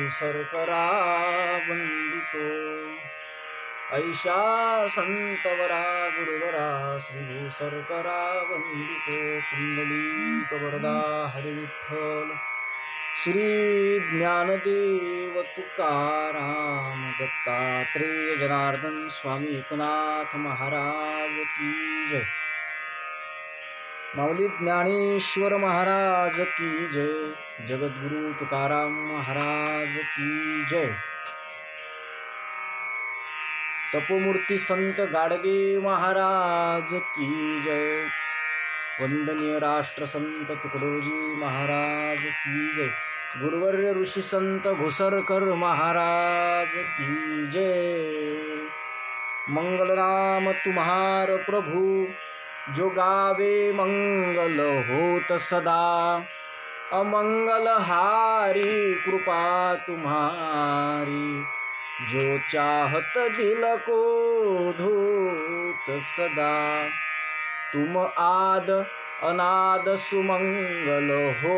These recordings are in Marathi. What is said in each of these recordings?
भूसरकरा वंदितो ऐशा संतवरा गुरुवरा श्री भूसरकरा वंदितो पुंडलीकवरदा हरि विठ्ठल श्री ज्ञानदेव तुकाराम दत्तात्रेय जनार्दन स्वामी एकनाथ महाराज की जय। माऊली ज्ञानेश्वर महाराज की जय। जगद्गुरु तुकाराम महाराज की जय। तपोमूर्ती संत गाडगे महाराज की जय। वंदनीय राष्ट्र संत तुकडोजी महाराज की जय। गुरुवर्य ऋषि संत घुसरकर महाराज की जय। मंगल नाम तुम्हार प्रभु जो गावे मंगल होत सदा। अमंगल हारी कृपा तुम्हारी जो चाहत दिल को धूत सदा। तुम आद अनाद सुमंगल हो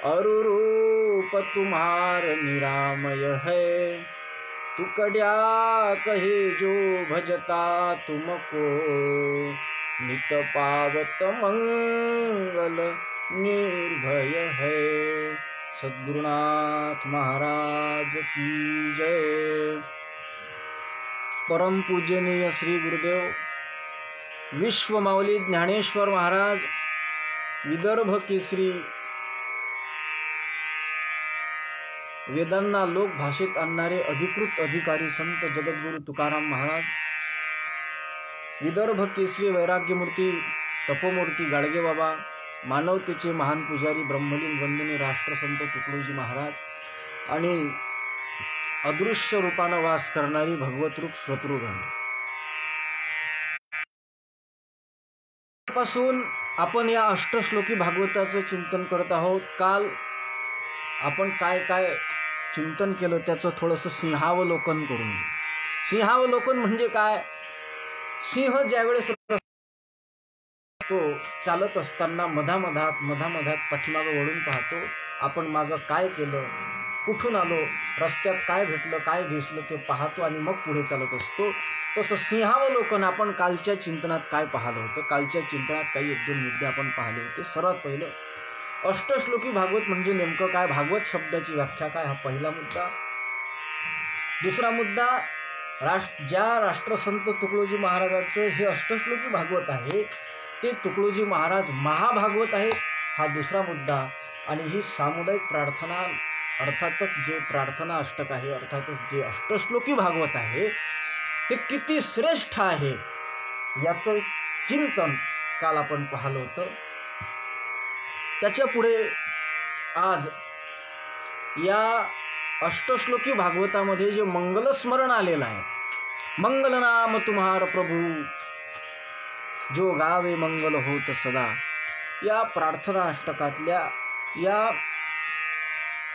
अरुरूप तुम्हार निरामय है। तुकड्या कहे जो भजता तुमको नित पावत मंगल निर्भय है। सद्गुरुनाथ महाराज की जय। परम पूजनीय श्री गुरुदेव विश्व माऊली ज्ञानेश्वर महाराज विदर्भ केसरी वेदांना लोक भाषेत आणणारे अधिकृत अधिकारी संत जगद्गुरु तुकाराम महाराज, विदर्भ केसरी वैराग्यमूर्ती तपोमूर्ती गाडगे बाबा, मानवतेचे महान पुजारी ब्रह्मलीन वंदनीय राष्ट्रसंत तुकडोजी महाराज आणि अदृश्य रूपानं वास करणारी भगवत रूप श्रोतृगण, पासून आपण या अष्टश्लोकी भागवताचं चिंतन करत आहोत। काल आपण काय काय चिंतन केलं त्याचं थोडंसं सिंहावलोकन करून। सिंहावलोकन म्हणजे काय? सिंह ज्यावेळेस तो चालत असताना मधामधात पाठीमागं वळून पाहतो, आपण मागं काय केलं, कुठून आलो, रस्त्यात काय भेटलं, काय दिसलं ते पाहतो आणि मग पुढे चालत असतो। तसं सिंहावलोकन आपण कालच्या चिंतनात काय पाहिलं होतं? कालच्या चिंतनात काही एक दोन मुद्दे आपण पाहिले होते। सर्वात पहिलं अष्टश्लोकी भागवत म्हणजे नेमकं काय, भागवत शब्दाची व्याख्या काय, हा पहिला मुद्दा। दुसरा मुद्दा, ज्या राष्ट्रसंत तुकडोजी महाराजांचं हे अष्टश्लोकी भागवत आहे ते तुकडोजी महाराज महाभागवत आहेत, हा दुसरा मुद्दा। आणि ही सामुदायिक प्रार्थना अर्थातच जे प्रार्थना अष्टक आहे, अर्थातच जे अष्टश्लोकी भागवत आहे हे किती श्रेष्ठ आहे याचं चिंतन काल आपण पाहिलं होतं। त्याच्या पुढे आज या अष्टश्लोकी भागवतामध्ये जे मंगलस्मरण आलेलं आहे, मंगल नाम तुम्हार प्रभु जो गावे मंगल होत सदा, या प्रार्थना अष्टकातल्या या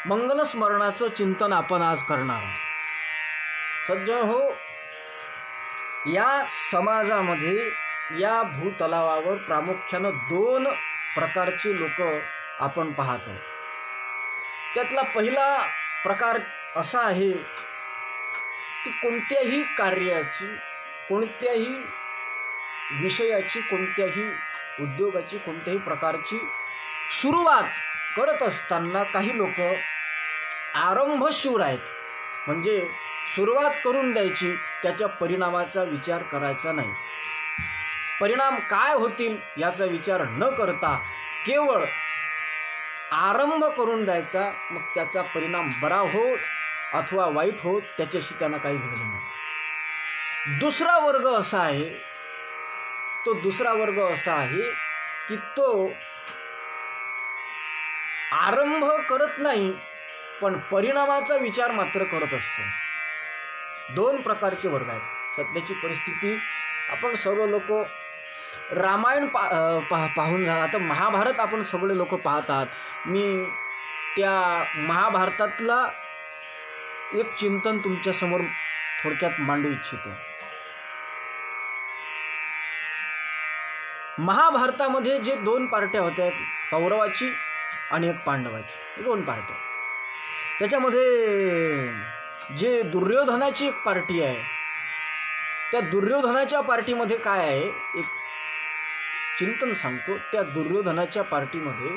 मंगलस्मरणाचं चिंतन आपण आज करणार आहोत। सज्जन हो, या समाजामध्ये या भूतलावावर प्रामुख्यानं दोन प्रकारचे लोक आपण पाहतो। त्यातला पहिला प्रकार असा आहे की कोणत्याही कार्याची, कोणत्याही विषयाची, कोणत्याही उद्योगाची, कोणत्याही प्रकारची सुरुवात करत असताना काही लोक आरंभशूर आहेत, म्हणजे सुरुवात करून द्यायची, त्याच्या परिणामाचा विचार करायचा नाही। परिणाम काय होतील याचा विचार न करता केवळ आरंभ करून द्यायचा, मग त्याचा परिणाम बरा होत अथवा वाईट होत त्याच्याशी त्यांना काही घेणं नाही। दुसरा वर्ग असा आहे, तो दुसरा वर्ग असा आहे की तो आरंभ करत नाही पण परिणामाचा विचार मात्र करत असतो। दोन प्रकारचे वर्ग आहेत। सध्याची परिस्थिती आपण सर्व लोक रामायण पाहून झाला, आता महाभारत आपण सगळे लोक पाहतात। मी त्या महाभारतातला एक चिंतन तुमच्या समोर थोडक्यात मांडू इच्छितो। महाभारतामध्ये जे दोन पार्ट्या होत्या, कौरवाची आणि एक पांडवाची, दोन पार्ट्या। त्याच्यामध्ये जे दुर्योधनाची एक पार्टी आहे, त्या दुर्योधनाच्या पार्टीमध्ये काय आहे, एक चिंतन सांगतो. त्या दुर्योधनाच्या पार्टीमध्ये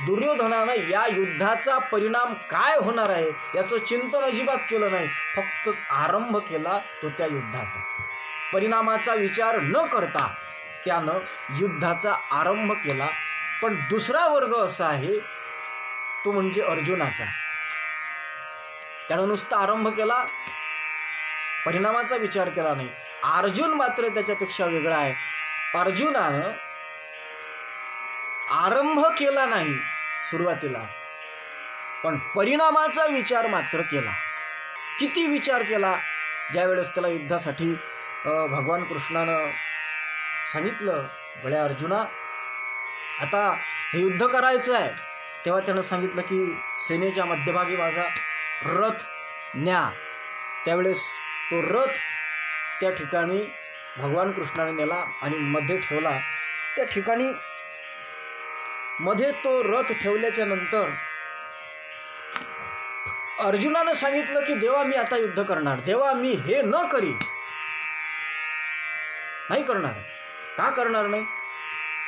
दुर्योधनानं या युद्धाचा परिणाम काय होणार आहे याचं चिंतन अजिबात केलं नाही. फक्त आरंभ केला तो त्या युद्धाचा. परिणामाचा विचार न करता त्यानं युद्धाचा आरंभ केला. पण दुसरा वर्ग असा आहे तो म्हणजे अर्जुनाचा. त्यानं नुसता आरंभ केला, परिणामाचा विचार केला नाही. अर्जुन मात्र त्याच्यापेक्षा वेगळा आहे. अर्जुनानं आरंभ केला नाही सुरुवातीला, पण परिणामाचा विचार मात्र केला. किती विचार केला? ज्यावेळेस त्याला युद्धासाठी भगवान कृष्णानं सांगितलं, बळ्या अर्जुना आता हे युद्ध करायचं आहे, तेव्हा त्यानं सांगितलं की सेनेच्या मध्यभागी माझा रथ न्या. त्यावेळेस तो रथ त्या ठिकाणी भगवान कृष्णाने नेला आणि मध्ये ठेवला. त्या ठिकाणी मध्ये तो रथ ठेवल्याच्या नंतर अर्जुनानं सांगितलं की देवा मी आता युद्ध करणार. देवा मी हे न करी नाही करणार. का करणार नाही?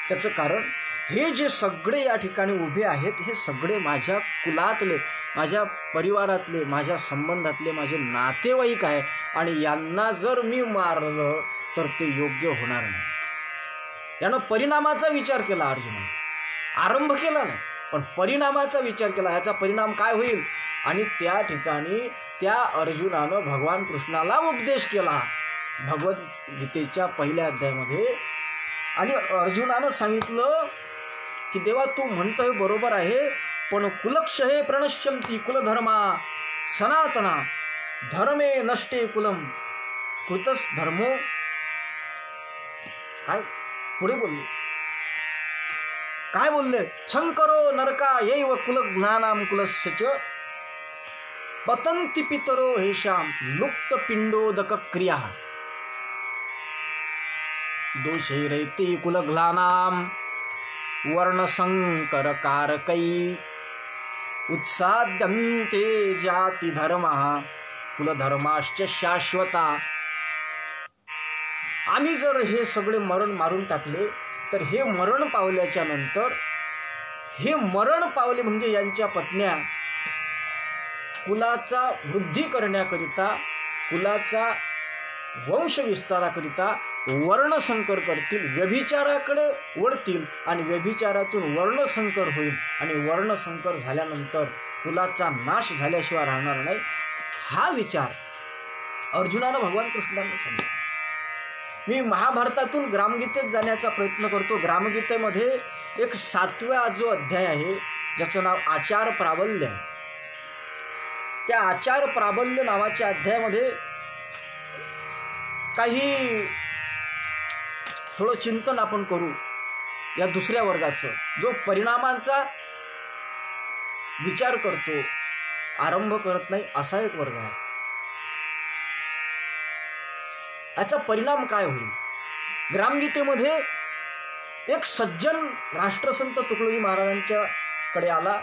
त्याचं कारण हे जे सगळे या ठिकाणी उभे आहेत हे सगळे माझ्या कुलातले, माझ्या परिवारातले, माझ्या संबंधातले माझे नातेवाईक आहे आणि यांना जर मी मारलं तर ते योग्य होणार नाही. यानं परिणामाचा विचार केला. अर्जुनाने आरंभ केला नाही पण परिणामाचा विचार केला. याचा परिणाम काय होईल? आणि त्या ठिकाणी त्या अर्जुनानं भगवान कृष्णाला उपदेश केला भगवद्गीतेच्या पहिल्या अध्यायामध्ये. आणि अर्जुनानं सांगितलं की देवा तू म्हणतोय बरोबर आहे, पण कुलक्षये प्रणश्यंती कुलधर्मा सनातना धर्मे नष्टे कुलम कृतस धर्मो. काय पुढे बोलले? काय बोलले? शंकरो नरका येव कुलज्ञानाम कुलस्य च पतंती पितरो हेशाम लुप्त पिंडोदक क्रिया दोषे रैते कुलग्लानाम वर्णसंकर कारकै उत्साद्यन्ते जाती धर्म कुलधर्माश्च शाश्वता. आम्ही जर हे सगळे मरण मारून टाकले तर हे मरण पावल्याच्या नंतर हे मरण पावले म्हणजे यांच्या पत्न्या कुलाचा वृद्धी करण्याकरिता, कुलाचा वंश विस्ताराकरिता वर्णसंकर करतील, व्यभिचाराकडे वळतील आणि व्यभिचारातून वर्णसंकर होईल आणि वर्णसंकर झाल्यानंतर कुलाचा नाश झाल्याशिवाय राहणार नाही. हा विचार अर्जुनानं भगवान कृष्णांना सांगितला. मी महाभारतातून ग्रामगीतेत जाण्याचा प्रयत्न करतो. ग्रामगीतेमध्ये एक 7वा जो अध्याय आहे ज्याचं नाव आचार प्राबल्य आहे. त्या आचार प्राबल्य नावाच्या अध्यायामध्ये काही थोडं चिंतन आपण करू या दुसऱ्या वर्गाचं, जो परिणामांचा विचार करतो, आरंभ करत नाही, असा एक वर्ग आहे. याचा परिणाम काय होईल? ग्रामगीतेमध्ये एक सज्जन राष्ट्रसंत तुकडोजी महाराजांच्या कडे आला.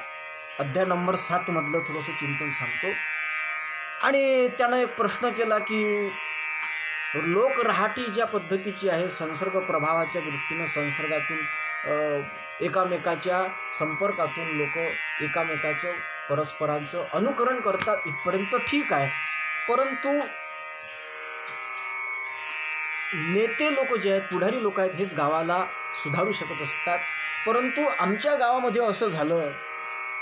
अध्याय नंबर 7 मधलं थोडंसं चिंतन सांगतो. आणि त्यानं एक प्रश्न केला की लोक राहाटी ज्या पद्धतीची आहे, संसर्ग प्रभावाच्या दृष्टीनं संसर्गातून एकामेकाच्या संपर्कातून लोक एकामेकाचं परस्परांचं अनुकरण करतात, इथपर्यंत ठीक आहे. परंतु नेते लोक जे आहेत, पुढारी लोक आहेत, हेच गावाला सुधारू शकत असतात. परंतु आमच्या गावामध्ये असं झालं,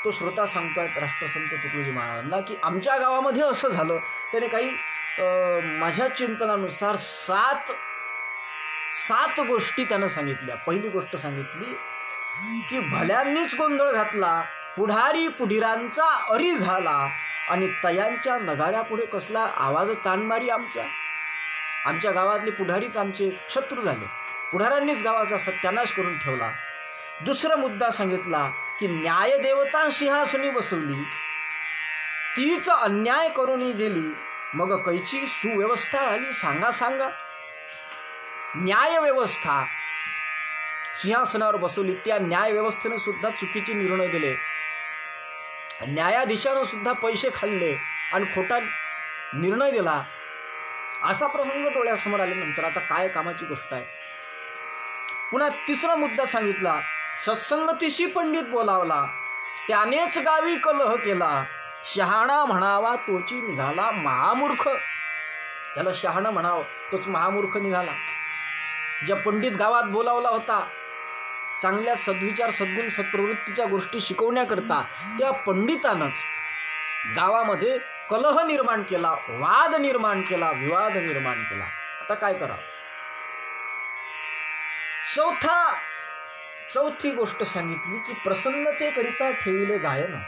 तो श्रोता सांगतोय राष्ट्रसंत तुकडोजी महाराजांना की आमच्या गावामध्ये असं झालं. त्याने काही माझ्या चिंतनानुसार 7 गोष्टी त्यानं सांगितल्या. पहिली गोष्ट सांगितली की भल्यांनीच गोंधळ घातला, पुढारी पुढीरांचा अरी झाला आणि तयांच्या नगाऱ्यापुढे कसला आवाज ताणमारी. आमच्या गावातले पुढारीच आमचे शत्रू झाले, पुढाऱ्यांनीच गावाचा सत्यानाश करून ठेवला. दुसरा मुद्दा सांगितला की न्यायदेवता सिंहासनी बसवली, तीच अन्याय करून गेली, मग कैची सुव्यवस्था आली सांगा. न्याय व्यवस्था सिंहासनावर बसवली, त्या न्याय व्यवस्थेने सुद्धा चुकीचे निर्णय दिले. न्यायाधीशानं सुद्धा पैसे खाल्ले आणि खोटा निर्णय दिला, असा प्रसंग डोळ्यासमोर आल्यानंतर आता काय कामाची गोष्ट आहे. पुन्हा तिसरा मुद्दा सांगितला, सत्संगतीशी पंडित बोलावला, त्यानेच गावी कलह केला, शहाणा म्हणावा तोची निघाला महामूर्ख. त्याला शहाणा म्हणावं तोच महामूर्ख निघाला. ज्या पंडित गावात बोलावला होता चांगल्या सद्विचार सद्गुण सत्प्रवृत्तीच्या गोष्टी शिकवण्याकरता, त्या पंडितानंच गावामध्ये कलह निर्माण केला, वाद निर्माण केला, विवाद निर्माण केला. आता काय करावं. चौथी गोष्ट सांगितली की प्रसन्नतेकरिता ठेविले गायन,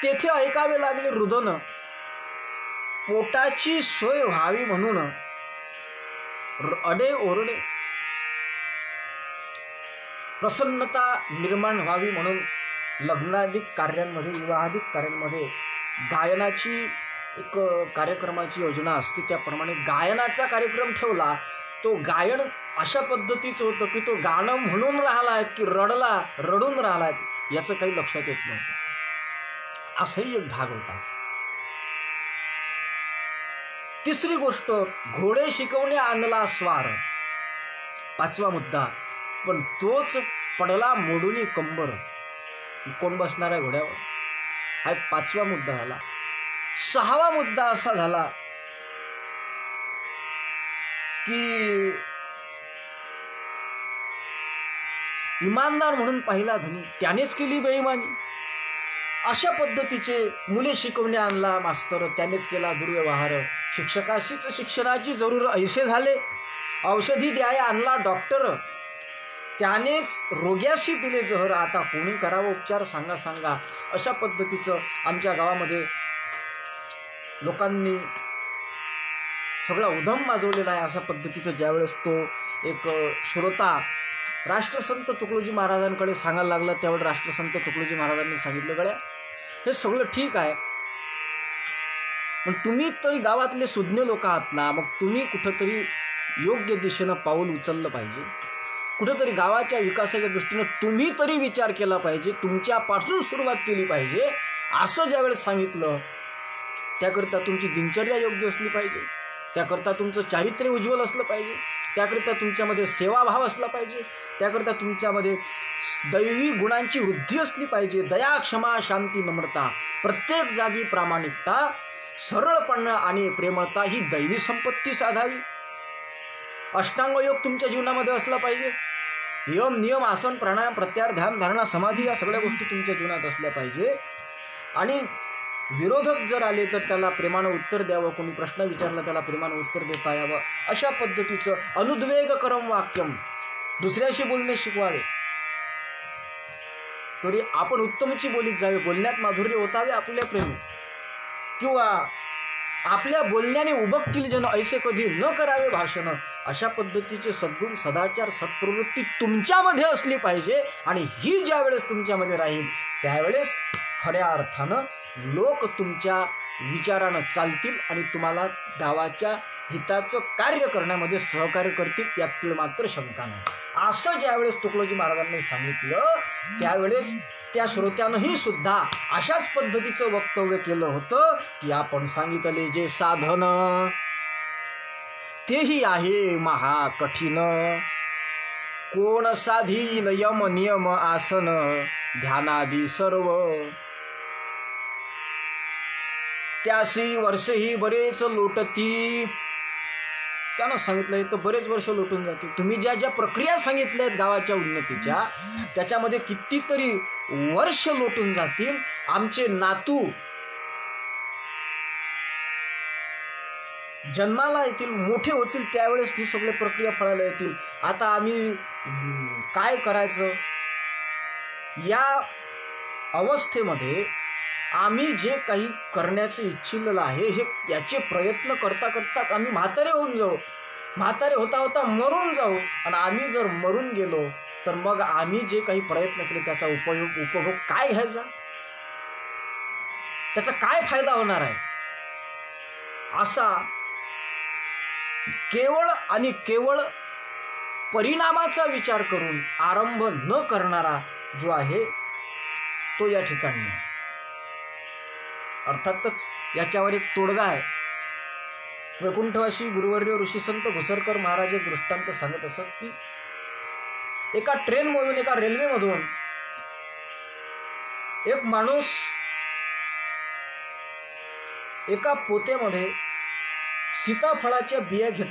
तेथे ऐकावे लागले रुदन, पोटाची सोय व्हावी म्हणून अडे ओरडे. प्रसन्नता निर्माण व्हावी म्हणून लग्नाधिक कार्यांमध्ये, विवाहाधिक कार्यांमध्ये गायनाची एक कार्यक्रमाची योजना असते. त्याप्रमाणे गायनाचा कार्यक्रम ठेवला. तो गायन अशा पद्धतीचं होतं की तो गाणं म्हणून राहिलाय की रडून राहिलाय याचं काही लक्षात येत नव्हतं. असाही एक भाग होता. तिसरी गोष्ट, घोडे शिकवणे आणला स्वार. पाचवा मुद्दा, पण तोच पडला मोडूनी कंबर. कोण बसणार आहे घोड्यावर, हा एक पाचवा मुद्दा झाला. सहावा मुद्दा असा झाला की इमानदार म्हणून पाहिला धनी, त्यानेच केली बेईमानी. अशा पद्धतीचे मुले शिकवणे आणला मास्तर, त्यानेच केला दुर्व्यवहार. शिक्षकाशीच शिक्षणाची जरूर ऐसे झाले, औषधी द्याय आणला डॉक्टर, त्यानेच रोग्याशी दिले जहर. आता कोणी करावं उपचार सांगा. अशा पद्धतीचं आमच्या गावामध्ये लोकांनी सगळा उधम माजवलेला आहे. अशा पद्धतीचं ज्यावेळेस तो एक श्रोता राष्ट्रसंत तुकडोजी महाराजांकडे सांगायला लागला, त्यावेळेस राष्ट्रसंत तुकडोजी महाराजांनी सांगितलं, गड्या हे सगळं ठीक आहे, पण तुम्ही तरी गावातले सुज्ञ लोक आहात ना, मग तुम्ही कुठंतरी योग्य दिशेनं पाऊल उचललं पाहिजे. कुठंतरी गावाच्या विकासाच्या दृष्टीनं तुम्ही तरी विचार केला पाहिजे, तुमच्यापासून सुरुवात केली पाहिजे. असं ज्यावेळेस सांगितलं, त्याकरिता तुमची दिनचर्या योग्य असली पाहिजे, त्याकरता तुमचं चारित्र्य उज्ज्वल असलं पाहिजे, त्याकरिता तुमच्यामध्ये सेवाभाव असला पाहिजे, त्याकरिता तुमच्यामध्ये दैवी गुणांची वृद्धी असली पाहिजे. दया, क्षमा, शांती, नम्रता, प्रत्येक जागी प्रामाणिकता, सरळपणा आणि प्रेमळता ही दैवी संपत्ती साधावी. अष्टांग योग तुमच्या जीवनामध्ये असला पाहिजे. यम, नियम, आसन, प्राणायाम, प्रत्याहार, ध्यान, धारणा, समाधी या सगळ्या गोष्टी तुमच्या जीवनात असल्या पाहिजे. आणि विरोधक जर आले तर त्याला प्रेमानं उत्तर द्यावं, कोणी प्रश्न विचारला त्याला प्रेमानं उत्तर देता यावं. अशा पद्धतीचं अनुद्वेगकरम वाक्यम, दुसऱ्याशी बोलणे शिकवावे. तरी आपण उत्तमची बोलीत जावे, बोलण्यात माधुर्य ओतावे आपल्या प्रेमी, किंवा आपल्या बोलण्याने उबगतील जन ऐसे कधी न करावे भाषण. अशा पद्धतीचे सद्गुण, सदाचार, सत्प्रवृत्ती तुमच्यामध्ये असली पाहिजे. आणि ही ज्या वेळेस तुमच्यामध्ये राहील त्यावेळेस खऱ्या अर्थानं लोक तुमच्या विचारानं चालतील आणि तुम्हाला गावाच्या हिताचं कार्य करण्यामध्ये सहकार्य करतील, यात मात्र शंका नाही. असं ज्यावेळेस तुकडोजी महाराजांनी सांगितलं त्यावेळेस त्या श्रोत्यानंही सुद्धा अशाच पद्धतीचं वक्तव्य केलं होतं की आपण सांगितले जे साधन तेही आहे महाकठीण, कोण साधील यम नियम आसन ध्यानादी सर्व, त्यासी वर्षही बरेच लोटती. त्यानं सांगितलंय तर बरेच वर्ष लोटून जातील. तुम्ही ज्या ज्या प्रक्रिया सांगितल्या आहेत गावाच्या उन्नतीच्या, त्याच्यामध्ये कितीतरी वर्ष लोटून जातील. आमचे नातू जन्माला येतील, मोठे होतील, त्यावेळेस ती सगळी प्रक्रिया फळायला येतील. आता आम्ही काय करायचं या अवस्थेमध्ये आम्ही जे काही करण्याचं इच्छिलेलं आहे हे याचे प्रयत्न करता करताच आम्ही म्हातारे होऊन जाऊ, म्हातारे होता होता मरून जाऊ. आणि आम्ही जर मरून गेलो तर मग आम्ही जे काही प्रयत्न केले त्याचा उपभोग काय घ्यायचा, त्याचा काय फायदा होणार आहे. असा केवळ आणि केवळ परिणामाचा विचार करून आरंभ न करणारा जो आहे तो या ठिकाणी आहे. अर्थातच याच्यावर एक तोडगा आहे. वैकुंठवासी गुरुवर्य ऋषीसंत घुसरकर महाराज एक दृष्टांत सांगत असत की एका ट्रेनमधून, एका रेल्वेमधून एक माणूस एका पोत्यामध्ये सीताफळाच्या बिया घेत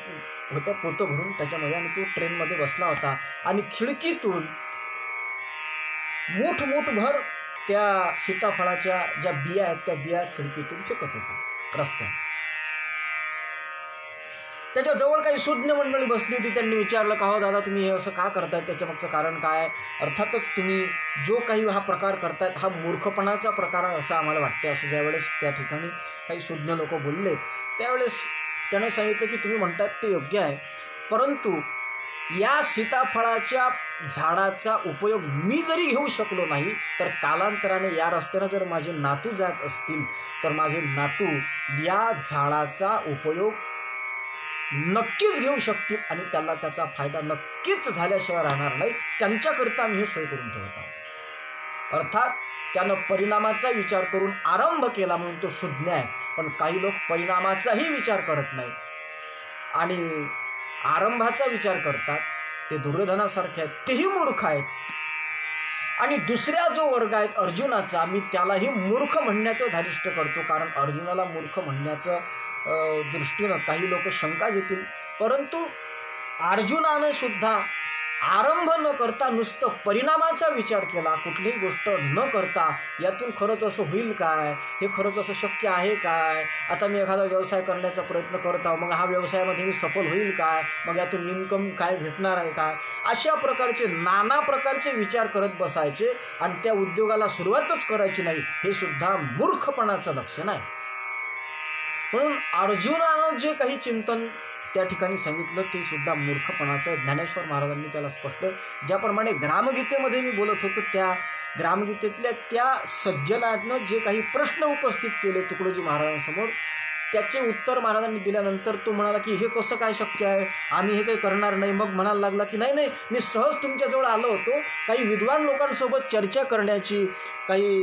होत्या, पोतं भरून त्याच्यामध्ये, आणि तो ट्रेनमध्ये बसला होता आणि खिडकीतून मोठभर त्या सीताफळाच्या ज्या बिया आहेत त्या बिया खिडकीतून फेकत होता रस्त्यात. त्याच्या जवळ काही सुज्ञ मंडळी बसली होती. त्यांनी विचारलं, का हो दादा, तुम्ही हे असं का करताय, त्याच्या मागचं कारण काय? अर्थातच तुम्ही जो काही हा प्रकार करतायत हा मूर्खपणाचा प्रकार असं आम्हाला वाटते. असं ज्यावेळेस त्या ठिकाणी काही सुज्ञ लोक बोलले त्यावेळेस त्याने सांगितलं की तुम्ही म्हणतात ते योग्य आहे, परंतु या सीताफळाच्या झाडाचा उपयोग मी जरी घेऊ शकलो नाही तर कालांतराने या रस्त्याने जर माझे नातू जात असतील तर माझे नातू या झाडाचा उपयोग नक्कीच घेऊ शकतील आणि त्याला त्याचा फायदा नक्कीच झाल्याशिवाय राहणार नाही. त्यांच्याकरिता मी ही सोय करून ठेवत आहोत. अर्थात त्यानं परिणामाचा विचार करून आरंभ केला म्हणून तो सुज्ञ आहे. पण काही लोक परिणामाचाही विचार करत नाही आणि आरंभाचा विचार करतात. ते दुर्योधनासारखे आहेत, तेही मूर्ख आहेत. आणि दुसऱ्या जो वर्ग आहे अर्जुनाचा, मी त्यालाही मूर्ख म्हणण्याचं धारिष्ट करतो, कारण अर्जुनाला मूर्ख म्हणण्याचं दृष्टीनं काही लोक शंका घेतील. परंतु अर्जुनानं सुद्धा आरंभ न करता नुसतं परिणामाचा विचार केला, कुठलीही गोष्ट न करता यातून खरंच असं होईल काय, हे खरंच असं शक्य आहे काय, आता मी एखादा व्यवसाय करण्याचा प्रयत्न करत आहो, मग हा व्यवसायामध्ये मी सफल होईल काय, मग यातून इन्कम काय भेटणार आहे काय, अशा प्रकारचे नाना प्रकारचे विचार करत बसायचे आणि त्या उद्योगाला सुरुवातच करायची नाही. हे सुद्धा मूर्खपणाचं लक्षण आहे. म्हणून अर्जुनानं जे काही चिंतन त्या ठिकाणी सांगितलं ते सुद्धा मूर्खपणाचं आहे. ज्ञानेश्वर महाराजांनी त्याला स्पष्ट, ज्याप्रमाणे ग्रामगीतेमध्ये मी बोलत होतो त्या ग्रामगीतेतल्या त्या सज्जनानं जे काही प्रश्न उपस्थित केले तुकडोजी महाराजांसमोर, त्याचे उत्तर महाराजांनी दिल्यानंतर तो म्हणाला की हे कसं काय शक्य आहे, आम्ही हे काही करणार नाही. मग म्हणायला लागला की नाही, मी सहज तुमच्याजवळ आलो होतो, काही विद्वान लोकांसोबत चर्चा करण्याची, काही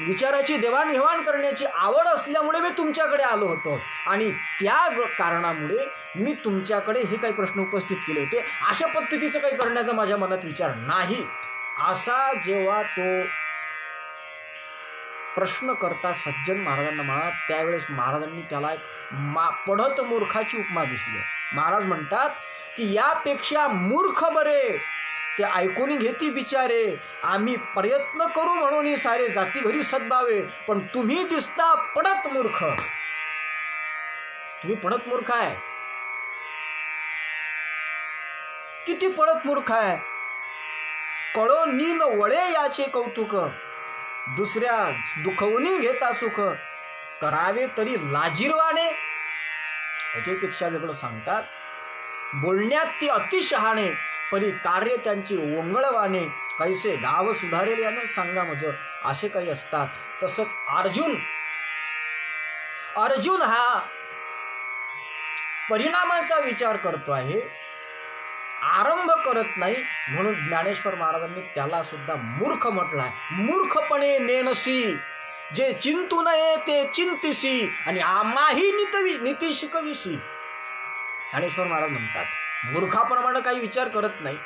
विचाराची देवाणघेवाण करण्याची आवड असल्यामुळे मी तुमच्याकडे आलो होतो आणि त्या कारणामुळे मी तुमच्याकडे हे काही प्रश्न उपस्थित केले होते. अशा पद्धतीचं काही करण्याचा माझ्या मनात विचार नाही. असा जेव्हा तो प्रश्न करता सज्जन महाराजांना म्हणा, त्यावेळेस महाराजांनी त्याला एक पढत मूर्खाची उपमा दिसली. महाराज म्हणतात की यापेक्षा मूर्ख बरे, ते ऐकून घेती बिचारे, आम्ही प्रयत्न करू म्हणून सारे जाती घरी सद्भावे, पण तुम्ही दिसता पडत मूर्ख. तुम्ही पडत मूर्ख आहे. किती पडत मूर्ख आहे. कळो नीन वळे याचे कौतुक, दुसऱ्या दुखवणी घेता सुख, करावे तरी लाजिरवाणे. याच्यापेक्षा वेगळं सांगतात, बोलण्यात ती अतिशहाणे, परी कार्य त्यांची ओंगळवाने, कैसे गाव सुधारेल याने सांगा मज. असे काही असतात. तसंच अर्जुन हा परिणामाचा विचार करतो आहे, आरंभ करत नाही. म्हणून ज्ञानेश्वर महाराजांनी त्याला सुद्धा मूर्ख म्हटलाय. मूर्खपणे नेनसी, जे चिंतू नये ते चिंतिसी, आणि आम्हाही नीती शिकविसी. ज्ञानेश्वर महाराज म्हणतात मूर्खाप्रमाणे काही विचार करत नाही.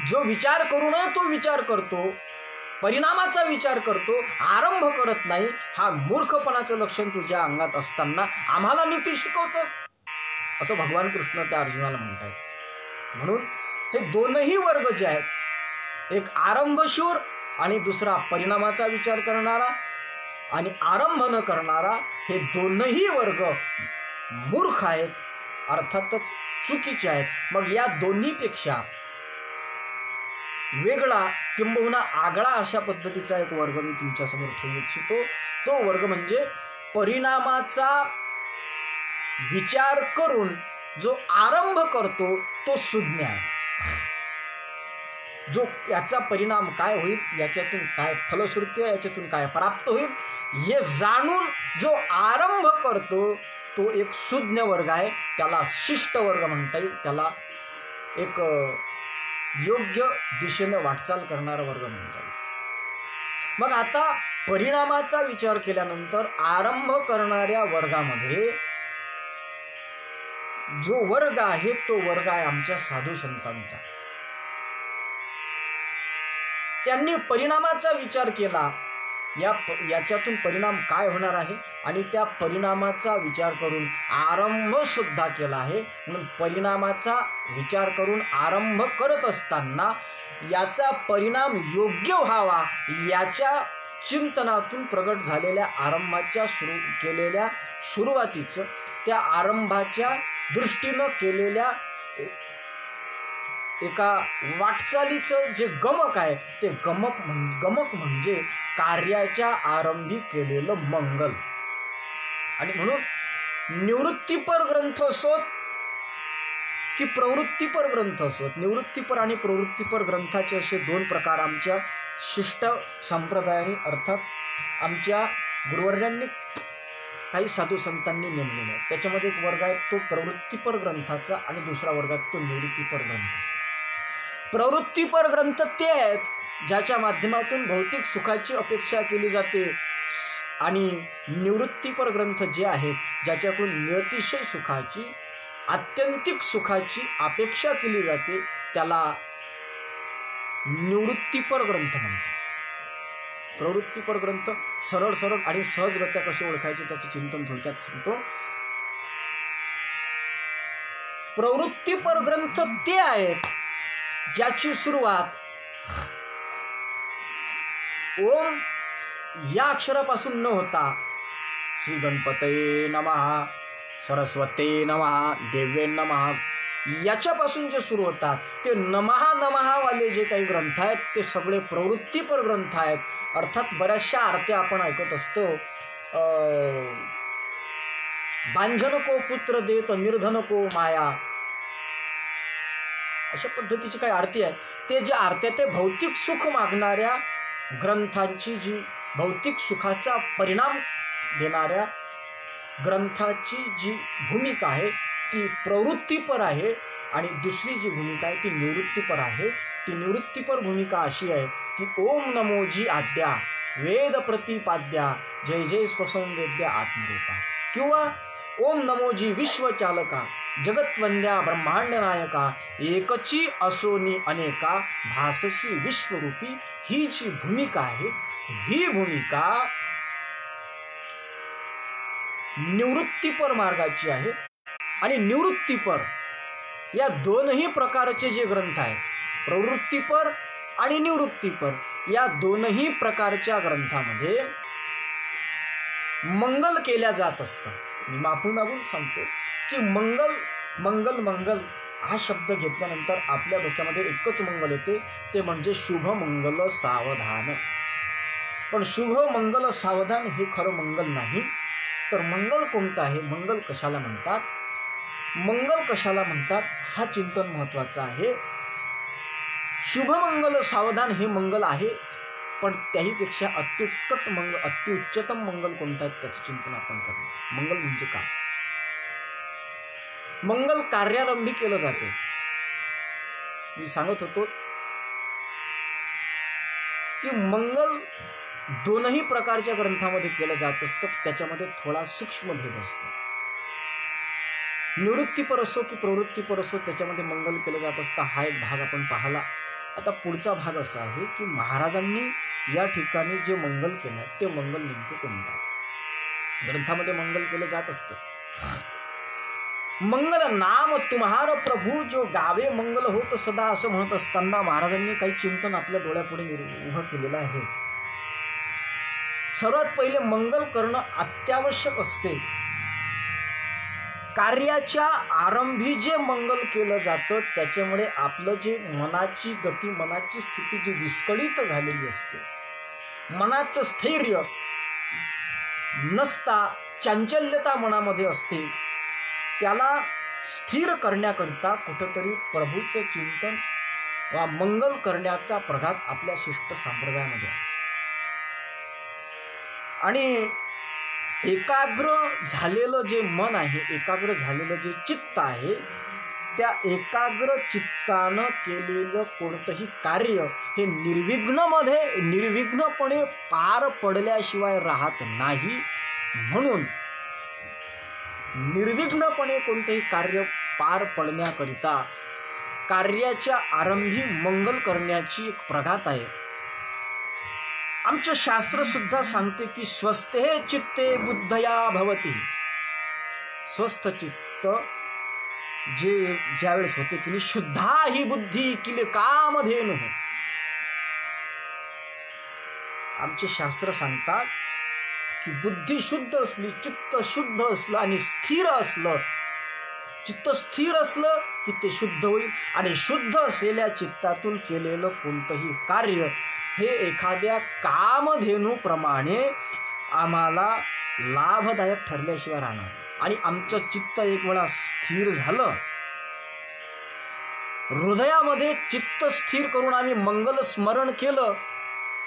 जो विचार करू नये तो विचार करतो, परिणामाचा विचार करतो, आरंभ करत नाही. हा मूर्खपणाचं लक्षण तुझ्या अंगात असताना आम्हाला नीती शिकवतं, असं भगवान कृष्ण त्या अर्जुनाला म्हणतात. म्हणून हे दोनही वर्ग जे आहेत, एक आरंभशूर आणि दुसरा परिणामाचा विचार करणारा आणि आरंभ न करणारा, हे दोनही वर्ग मूर्ख आहेत, अर्थातच चुकीचे आहेत. मग या दोन्हीपेक्षा वेगळा किंबहुना आगळा अशा पद्धतीचा एक वर्ग मी तुमच्यासमोर ठेवू इच्छितो. तो वर्ग म्हणजे परिणामाचा विचार करून जो आरंभ करतो तो सुज्ञ आहे. जो याचा परिणाम काय होईल, याच्यातून काय फलश्रुती आहे, याच्यातून काय प्राप्त होईल हे जाणून जो आरंभ करतो तो एक सुज्ञ वर्ग आहे. त्याला शिष्ट वर्ग म्हणता येईल, त्याला एक योग्य दिशेने वाटचाल करणारा वर्ग म्हणता येईल. मग आता परिणामाचा विचार केल्यानंतर आरंभ करणाऱ्या वर्गामध्ये जो वर्ग आहे तो वर्ग आहे आमच्या साधू संतांचा. त्यांनी परिणामाचा विचार केला, याच्यातून परिणाम काय होणार आहे आणि त्या परिणामाचा विचार करून आरंभ सुद्धा केला आहे. म्हणून परिणामाचा विचार करून आरंभ करत असताना याचा परिणाम योग्य व्हावा याच्या चिंतनातून प्रगट झालेल्या आरंभाच्या सुरू केलेल्या सुरुवातीचं, त्या आरंभाच्या दृष्टीनं केलेल्या एका वाटचालीचं जे गमक आहे ते गमक म्हणजे कार्याच्या आरंभी केलेलं मंगल. आणि म्हणून निवृत्तीपर ग्रंथ असोत की प्रवृत्तीपर ग्रंथ असोत, निवृत्तीपर आणि प्रवृत्तीपर ग्रंथाचे असे दोन प्रकार आमच्या शिष्ट संप्रदायाने अर्थात आमच्या गुरुवर्यांनी काही साधू संतांनी नेमलेला आहे. त्याच्यामध्ये एक वर्ग आहे तो प्रवृत्तीपर ग्रंथाचा आणि दुसरा वर्ग आहे तो निवृत्तीपर ग्रंथाचा. प्रवृत्तीपर ग्रंथ ते आहेत ज्याच्या माध्यमातून भौतिक सुखाची अपेक्षा केली जाते आणि निवृत्तीपर ग्रंथ जे आहेत ज्याच्याकडून निरतिशय सुखाची, आत्यंतिक सुखाची अपेक्षा केली जाते त्याला निवृत्तीपर ग्रंथ म्हणतात. प्रवृत्तीपर ग्रंथ सरळ सरळ आणि सहजगत्या कसे ओळखायचे त्याचे चिंतन थोडक्यात सांगतो. प्रवृत्तीपर ग्रंथ ते आहेत ज्याची सुरुवात ओम या अक्षरापासून न होता श्री गणपतये नमः, सरस्वते नमः, देवे नमः याच्यापासून जे सुरू होतात ते नमहा नमहा वाले जे काही ग्रंथ आहेत ते सगळे प्रवृत्तीपर ग्रंथ आहेत. अर्थात बऱ्याचशा आरत्या आपण ऐकत असतो, बांझन को पुत्र देत निर्धन को माया, अशा पद्धतीची काही आरती आहे. ते जे आरत्या ते भौतिक सुख मागणाऱ्या ग्रंथांची, जी भौतिक सुखाचा परिणाम देणाऱ्या ग्रंथाची जी भूमिका आहे ती प्रवृत्तीपर आहे आणि दुसरी जी भूमिका आहे ती निवृत्तीपर आहे. ती निवृत्तीपर भूमिका अशी आहे की ओम नमोजी आद्या वेद प्रतिपाद्या जय जय स्वसंवेद्या आत्मरूपा, किंवा ओम नमोजी विश्वचालका जगत्वंद्या ब्रह्मांड नायका एकची असोनी अनेका भाससी विश्वरूपी, ही जी भूमिका आहे ही भूमिका निवृत्तीपर मार्गाची आहे. आणि निवृत्तीपर या दोनही प्रकारचे जे ग्रंथ आहेत, प्रवृत्तीपर आणि निवृत्तीपर, या दोनही प्रकारच्या ग्रंथामध्ये मंगल केल्या जात असतं. मी माफी मागून सांगतो की मंगल मंगल मंगल हा शब्द घेतल्यानंतर आपल्या डोक्यामध्ये एकच मंगल येते, ते म्हणजे शुभ मंगल सावधान. पण शुभ मंगल सावधान हे खरं मंगल नाही. तर मंगल कोणतं आहे, मंगल कशाला म्हणतात, मंगल कशाला म्हणतात हा चिंतन महत्वाचं आहे. शुभमंगल सावधान हे मंगल आहे, पण त्याहीपेक्षा अत्युत्कट मंगल, अत्युच्चतम मंगल कोणतं आहे त्याचं चिंतन आपण करू. मंगल म्हणजे काय? मंगल कार्यारंभी केलं जाते. मी सांगत होतो की मंगल दोनही प्रकारच्या ग्रंथामध्ये केलं जात असतं, त्याच्यामध्ये थोडा सूक्ष्म भेद असतो. निवृत्तीपर असो की प्रवृत्तीपर असो त्याच्यामध्ये मंगल केलं जात असतं. हा एक भाग आपण पाहिला. आता पुढचा भाग असा आहे की महाराजांनी या ठिकाणी जे मंगल केलं आहे ते मंगल नेमकं कोणतं? ग्रंथामध्ये मंगल केलं जात असतं. मंगल नाम तुम्हार प्रभू जो गावे मंगल होत सदा असं म्हणत असताना महाराजांनी काही चिंतन आपल्या डोळ्यापुढे उभं केलेलं आहे. सर्वात पहिले मंगल करणं अत्यावश्यक असते. कार्याच्या आरंभी जे मंगल केलं जातं त्याच्यामुळे आपलं जे मनाची गती, मनाची स्थिती जी विस्कळीत झालेली असते, मनाचं स्थैर्य नसता चांचल्यता मनामध्ये असते, त्याला स्थिर करण्याकरिता कुठंतरी प्रभूचं चिंतन वा मंगल करण्याचा प्रघात आपल्या शिष्ट संप्रदायामध्ये आहे. आणि एकाग्र झालेलं जे मन आहे, एकाग्र झालेलं जे चित्त आहे त्या एकाग्र चित्तानं केलेलं कोणतंही कार्य हे निर्विघ्नपणे पार पडल्याशिवाय राहत नाही. म्हणून निर्विघ्नपणे कोणतेही कार्य पार पडण्याकरिता कार्याच्या आरंभी मंगल करण्याची एक प्रघात आहे. आमचे शास्त्र सुद्धा सांगते की स्वस्थे चित्ते बुद्धया भवती. स्वस्थ चित्त ज्यावेळेस होते की शुद्धा ही बुद्धी किल कामधेनु. आमचे शास्त्र सांगतात की बुद्धी शुद्ध असली, चित्त शुद्ध असलं आणि स्थिर असलं, चित्त स्थिर असलं की ते शुद्ध होईल. आणि शुद्ध असलेल्या चित्तातून केलेलं कोणतंही कार्य हे एखाद्या कामधेनूप्रमाणे आम्हाला लाभदायक ठरल्याशिवाय राहणार. आणि आमचं चित्त एक वेळा स्थिर झालं, हृदयामध्ये चित्त स्थिर करून आम्ही मंगल स्मरण केलं,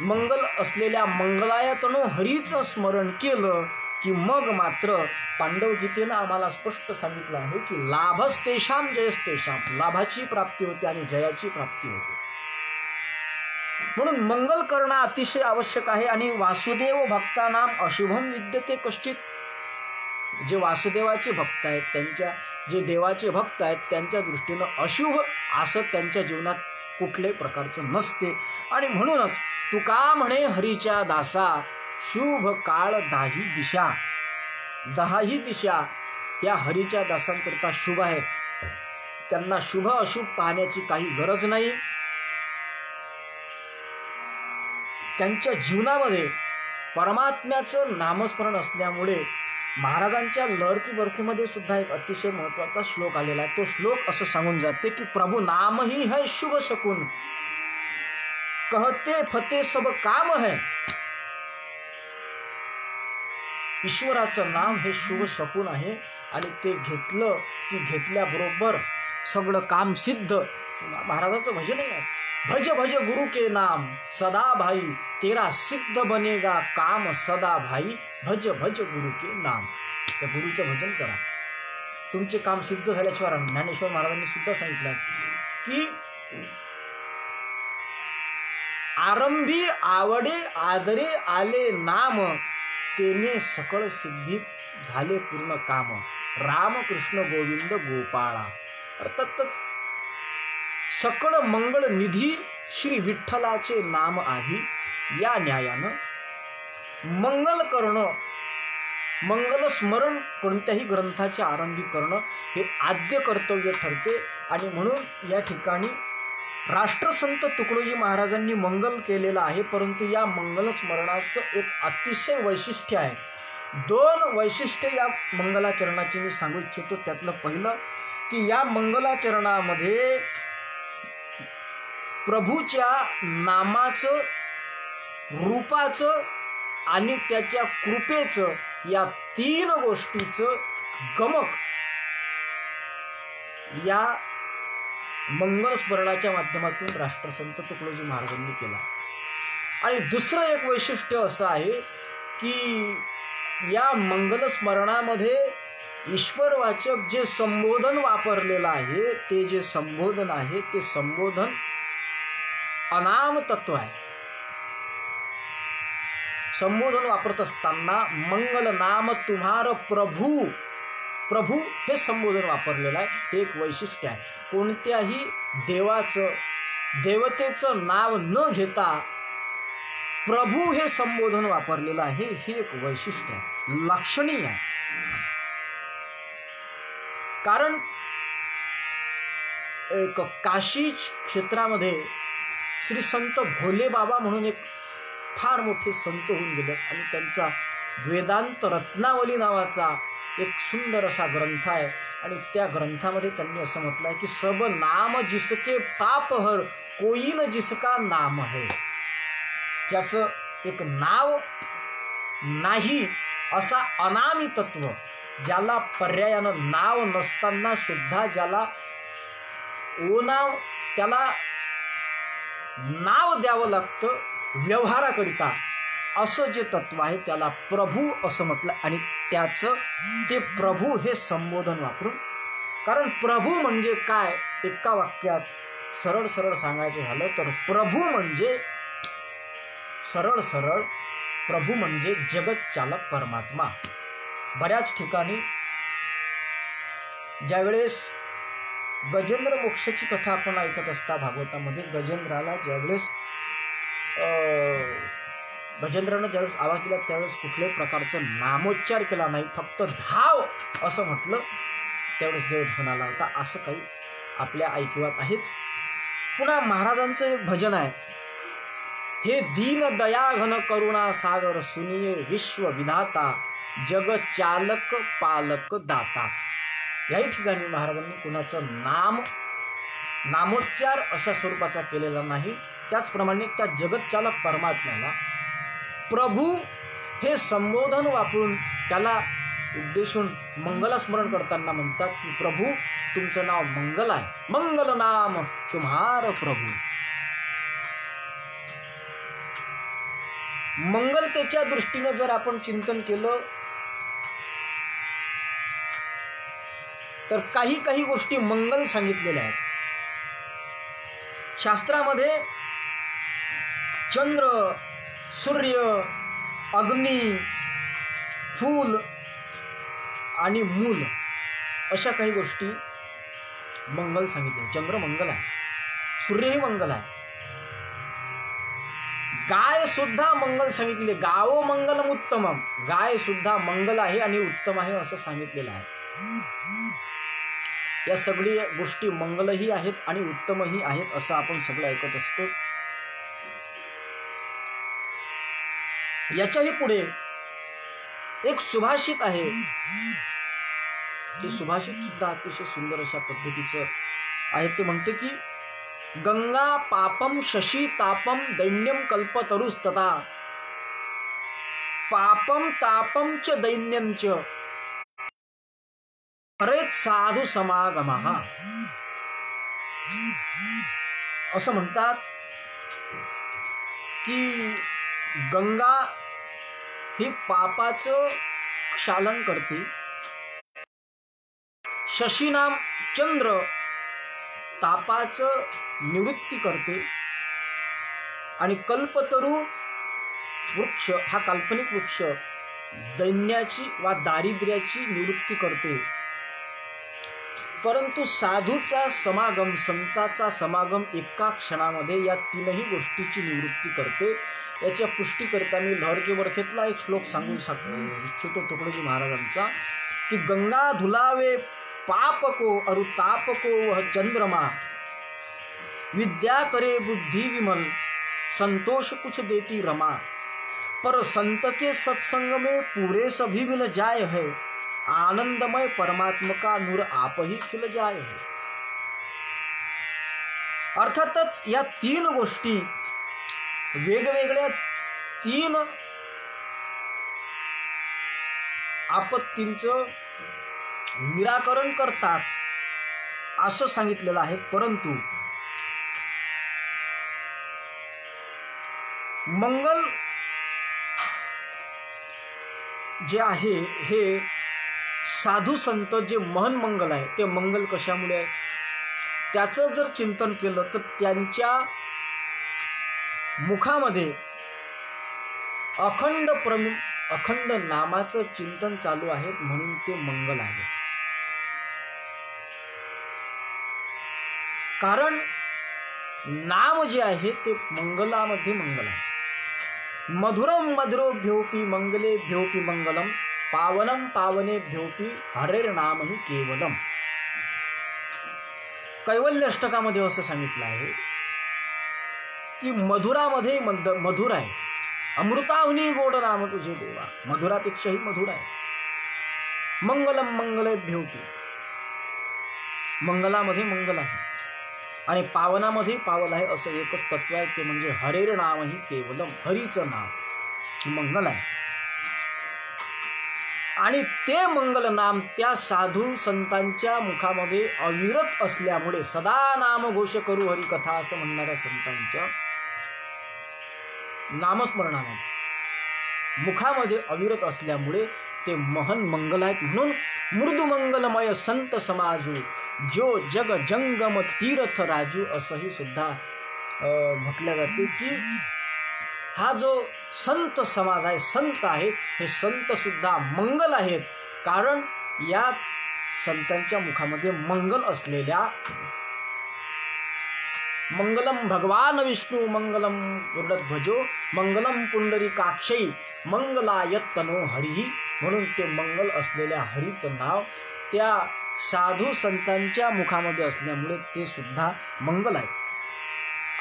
मंगल असलेल्या मंगलायतनो हरीचं स्मरण केलं की मग मात्र पांडव गीतेनं आम्हाला स्पष्ट सांगितलं आहे की लाभस्तेषाम जयस्तेषाम. लाभाची प्राप्ती होते आणि जयाची प्राप्ती होते. म्हणून मंगल करणं अतिशय आवश्यक आहे. आणि वासुदेव भक्तानाम अशुभम विद्यते कश्चित. जे वासुदेवाचे भक्त आहेत, त्यांच्या जे देवाचे भक्त आहेत, त्यांच्या दृष्टीनं अशुभ असं त्यांच्या जीवनात कुठल्याही प्रकारचं नसते. आणि म्हणूनच तुका म्हणे हरीच्या दासा शुभ काळ दाही दिशा. 10ही दिशा या हरीच्या दासांकरिता शुभ आहेत. त्यांना शुभ अशुभ पाहण्याची काही गरज नाही. त्यांच्या जीवनामध्ये परमात्म्याचं नामस्मरण असल्यामुळे महाराजांच्या लहरकी बरकीमध्ये सुद्धा एक अतिशय महत्वाचा श्लोक आलेला आहे. तो श्लोक असं सांगून जाते की प्रभु नाम ही है शुभ शकुन, कहते फते सब काम है. ईश्वराचं नाव हे शुभ शकुन आहे आणि ते घेतलं की घेतल्याबरोबर सगळं काम सिद्ध. महाराजांचं भजन आहे, भज भज गुरु के नाम सदा भाई तेरा सिद्ध बनेगा काम सदा भाई. भज भज गुरु के नाम. त्या गुरुचं भजन करा, तुमचे काम सिद्ध झाल्याशिवाय. ज्ञानेश्वर महाराजांनी सुद्धा सांगितलंय की आरंभी आवडे आदरे आले नाम तेने सकळ सिद्धी झाले पूर्ण काम. राम कृष्ण गोविंद गोपाळा. अर्थातच सकळ मंगळ निधी श्री विठ्ठलाचे नाम आधी. या न्यायानं मंगल करणं, मंगल स्मरण कोणत्याही ग्रंथाचे आरंभी करणं हे आद्य कर्तव्य ठरते. आणि म्हणून या ठिकाणी राष्ट्रसंत तुकडोजी महाराजांनी मंगल केलेलं आहे. परंतु या मंगल स्मरणाचं एक अतिशय वैशिष्ट्य आहे. 2 वैशिष्ट्य या मंगलाचरणाची मी सांगू इच्छितो. त्यातलं पहिलं की या मंगलाचरणामध्ये प्रभूच्या नामाचं, रूपाचं आणि त्याच्या कृपेचं या 3 गोष्टीचं गमक या मंगल स्मरणाच्या माध्यमातून राष्ट्रसंत तुकडोजी महाराजांनी केला. आणि दुसरं एक वैशिष्ट्य असं आहे की या मंगल स्मरणामध्ये ईश्वरवाचक जे संबोधन वापरलेलं आहे, ते जे संबोधन आहे ते संबोधन अनाम तत्व आहे. संबोधन वापरत असताना मंगल नाम तुम्हार प्रभू, प्रभू हे संबोधन वापरलेलं आहे. हे एक वैशिष्ट्य आहे. कोणत्याही देवाचं, देवतेचं नाव न घेता प्रभू हे संबोधन वापरलेलं आहे. हे एक वैशिष्ट्य आहे, लक्षणीय आहे. कारण एक काशी क्षेत्रामध्ये श्री संत भोले बाबा म्हणून एक फार मोठे संत होऊन गेले आणि त्यांचा वेदांत रत्नावली नावाचा एक सुंदर असा ग्रंथ आहे. आणि त्या ग्रंथामध्ये त्यांनी असं म्हटलं आहे की सब नाम जिसके पाप हर कोई न जिसका नाम है. ज्याचं एक नाव नाही असा अनामी तत्व, ज्याला पर्यायानं नाव नसताना सुद्धा ज्याला ओनाव, त्याला नाव द्यावं लागतं व्यवहाराकरिता, असं जे तत्व आहे त्याला प्रभू असं म्हटलं. आणि त्याचं ते प्रभू हे संबोधन वापरून कारण प्रभू म्हणजे काय एका वाक्यात सरळ सरळ सांगायचं झालं तर प्रभू म्हणजे सरळ सरळ प्रभू म्हणजे जगत चालक परमात्मा. बऱ्याच ठिकाणी ज्यावेळेस गजेंद्र मोक्षाची कथा आपण ऐकत असता भागवतामध्ये, गजेंद्राला ज्यावेळेस गजेंद्रानं ज्यावेळेस आवाज दिला त्यावेळेस कुठल्याही प्रकारचं नामोच्चार केला नाही, फक्त धाव असं म्हटलं, त्यावेळेस देव धावून आला होता. असं काही आपल्या ऐकिवात आहेत. पुन्हा महाराजांचं एक भजन आहे, हे दीन दया घन करुणा सागर सुनिये विश्व विधाता जग चालक पालक दाता. याही ठिकाणी महाराजांनी कुणाचं नामोच्चार अशा स्वरूपाचा केलेला नाही. त्याचप्रमाणे त्या जगतचालक परमात्म्याला प्रभू हे संबोधन वापरून त्याला उद्देशून मंगलस्मरण करताना म्हणतात की प्रभू तुमचं नाव मंगल आहे, मंगल नाम तुम्हार प्रभू. मंगलतेच्या दृष्टीने जर आपण चिंतन केलं तर काही काही गोष्टी मंगल सांगितलेल्या आहेत शास्त्रामध्ये. चंद्र, सूर्य, अग्नी, फूल आणि मूल अशा काही गोष्टी मंगल सांगितल्या. चंद्र मंगल आहे, सूर्यही मंगल आहे, गाय सुद्धा मंगल सांगितले. गावो मंगलम उत्तमम, गाय सुद्धा मंगल आहे आणि उत्तम आहे असं सांगितलेलं आहे. या सगळी गोष्टी मंगलही आहेत आणि उत्तमही आहेत असं आपण सगळं ऐकत असतो. याच्याही पुढे एक सुभाषित आहे, ते सुभाषित सुद्धा अतिशय सुंदर अशा पद्धतीचं आहे. ते म्हणते की गंगा पापम शशी तापम दैन्यम कल्पतरुस्तथा पापम तापम च दैन्यम च हरेत साधू समागमः. असं म्हणतात की गंगा ही पापाचं क्षालन करते, शशीनाम चंद्र तापाचं निवृत्ती करते आणि कल्पतरू वृक्ष हा काल्पनिक वृक्ष दैन्याची वा दारिद्र्याची निवृत्ती करते. परंतु साधूचा समागम, संताचा समागम एका क्षणामध्ये या तीनही गोष्टीची निवृत्ती करते. याच्या पुष्टीकरता मी लहरके बरखेतला एक श्लोक सांगू इच्छितो तुकडोजी महाराजांचा की गंगा धुलावे पाप को अरु ताप को वह चंद्रमा विद्या करे बुद्धि विमल संतोष कुछ देती रमा पर संत के सत्संग में पूरे सभी मिल जाए है आनंदमय परमात्मा का नूर आप ही खिल जाए है. अर्थातच या तीन गोष्टी वेगवेगळ्या तीन आपत्तींचं निराकरण करतात असं सांगितलेलं आहे. परंतु मंगल जे आहे हे साधू संत जे महन मंगल आहे ते मंगल कशामुळे आहे त्याचं जर चिंतन केलं तर त्यांच्या मुखामध्ये अखंड नामाचं चिंतन चालू आहे म्हणून ते मंगल आहे. कारण नाम जे आहे ते मंगलामध्ये मंगल आहे. मधुरम मधुरो भ्योपी मंगले भ्योपी मंगलम पावनम पावने भ्योपी हरेर नाम ही केवलम. कैवल्य अष्टकामध्ये असं सांगितलं आहे की मधुरामध्ये मधुर आहे, अमृताहुनी गोड नाम तुझे देवा, मधुरापेक्षाही मधुर आहे. मंगलम मंगले भ्योपी, मंगलामध्ये मंगल आहे आणि पावनामध्ये पावल आहे असं एकच तत्व आहे ते म्हणजे हरेर नाम ही केवलम, हरीचं नाम मंगल आहे. आणि ते मंगल नाम त्या साधू संतांच्या मुखामध्ये अविरत असल्यामुळे सदा नाम घोष करू हरी कथा असं म्हणणाऱ्या संतांच्या नामस्मरणाने मुखामध्ये अविरत असल्यामुळे ते महन मंगल आहेत. म्हणून मृदू मंगलमय संत समाजू, जो जग जंगम तीर्थ राजू, असंही सुद्धा म्हटलं जाते की हा जो संत समाज आहे, संत आहे, हे संत सुद्धा मंगल आहेत, कारण या संतांच्या मुखामध्ये मंगल असलेल्या मंगलम भगवान विष्णू मंगलम गरुडध्वजो मंगलम पुंडरीकाक्षै मंगलायतनो हरिही, म्हणून ते मंगल असलेल्या हरीचं नाव त्या साधू संतांच्या मुखामध्ये असल्यामुळे ते सुद्धा मंगल आहे.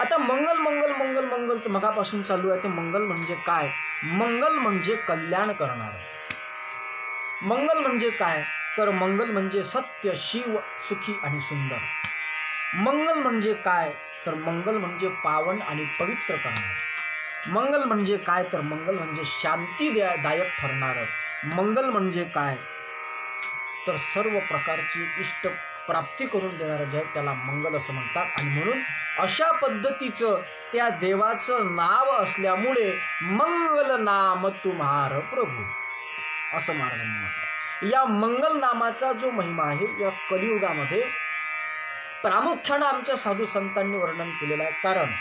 आता मंगल मंगल मंगल मंगलचं मगापासून चालू आहे. ते मंगल म्हणजे काय? मंगल म्हणजे कल्याण करणार. मंगल म्हणजे काय? तर मंगल म्हणजे सत्य, शिव, सुखी आणि सुंदर. मंगल म्हणजे काय? तर मंगल म्हणजे पावन आणि पवित्र करणार. मंगल म्हणजे काय? तर मंगल म्हणजे शांतीदायक ठरणारं. मंगल म्हणजे काय? तर सर्व प्रकारची इष्ट प्राप्ती करून देणारं जे आहे त्याला मंगल असं म्हणतात. आणि म्हणून अशा पद्धतीचं त्या देवाचं नाव असल्यामुळे मंगल नाम तुम्हार प्रभू असं महाराजांनी म्हटलं. या मंगल नामाचा जो महिमा आहे या कलियुगामध्ये प्रामुख्यानं आमच्या साधू संतांनी वर्णन केलेलं आहे. कारण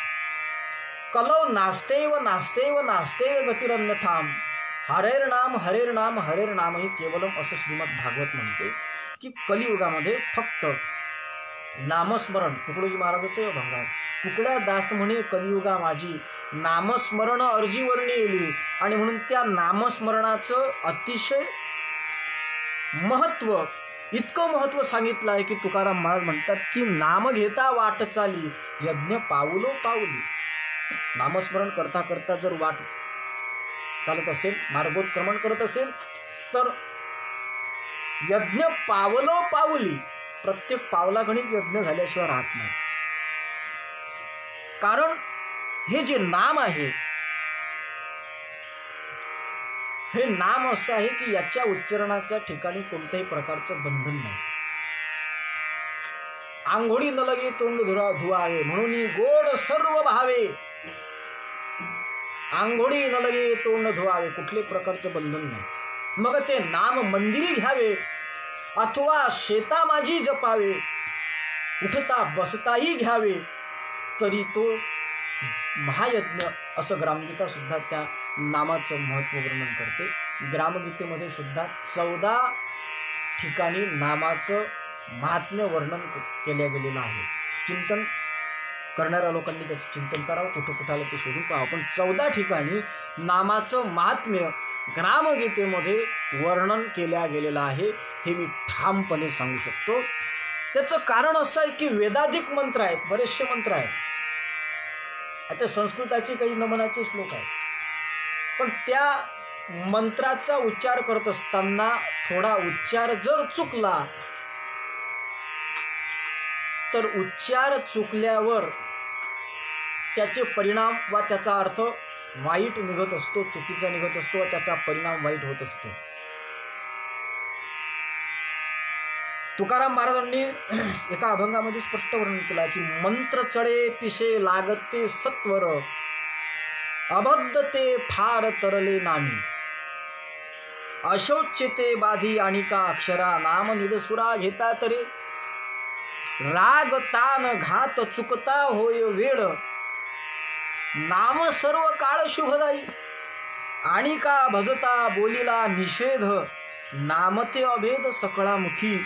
कलौ नास्तेव नास्तेव नास्तेव गतिरन्यथाम, हरेर नाम हरेर नाम हरेर नाम ही केवलम असं श्रीमद भागवत म्हणते की कलियुगामध्ये फक्त नामस्मरण. तुकडोजी महाराजाचं अभंग आहे, तुकड्या दास म्हणे कलियुगा माझी, नामस्मरण अर्जीवरणी येली. आणि म्हणून त्या नामस्मरणाचं अतिशय महत्व, इतकं महत्व सांगितलं आहे की तुकाराम महाराज म्हणतात की नाम घेता वाट चाली, यज्ञ पाऊलो पाऊली. नामस्मरण करता करता जर वाट चालत असेल, मार्गोत्क्रमण करत असेल, तर यज्ञ पावलो पाऊली, प्रत्येक पावलागणिक यज्ञ झाल्याशिवाय राहत नाही. कारण हे जे नाम आहे, हे नाम असं आहे की याच्या उच्चारणाच्या ठिकाणी कोणत्याही प्रकारचं बंधन नाही. आंघोळी न लगे तोंड धुवावे म्हणून गोड सर्व भावे, आंघोळी न लगे तोंड धुवावे, कुठले प्रकारचं बंधन नाही. मग ते नाम मंदिरी घ्यावे अथवा शेता माझी जपावे, उठता बसताही घ्यावे, तरी तो महायज्ञ असं ग्रामगीता सुद्धा त्या नामाचं महत्त्व वर्णन करते. ग्रामगीतेमध्ये सुद्धा 14 ठिकाणी नामाचं महात्म्य वर्णन केले गेलेलं आहे. चिंतन करणाऱ्या लोकांनी त्याचं चिंतन करावं, कुठं कुठाला ते शोधून पाहावं. पण 14 ठिकाणी नामाचं महात्म्य ग्रामगीतेमध्ये वर्णन केल्या गेलेलं आहे, हे मी ठामपणे सांगू शकतो. त्याचं कारण असं आहे की वेदाधिक मंत्र आहेत, बरेचसे मंत्र आहेत. आता संस्कृताचे काही नमनाचे श्लोक आहेत, पण त्या मंत्राचा उच्चार करत असताना थोडा उच्चार जर चुकला तर उच्चार चुकल्यावर त्याचे परिणाम वा त्याचा अर्थ वाईट निघत असतो, चुकीचा निघत असतो व त्याचा परिणाम वाईट होत असतो. तुकाराम महाराजांनी एका अभंगामध्ये स्पष्ट वर्णन केला की मंत्र चढे पिसे लागते सत्वर, अबद्धते फार तरले नामी, अशौच्यते बाधी आणि का अक्षरा, नाम निदसुरा घेता तरी, राग तान घात चुकता होय वेळ, नाम सर्व काळ शुभदायी, आणि का भजता बोलिला निषेध, नामते अभेद सकळा मुखी,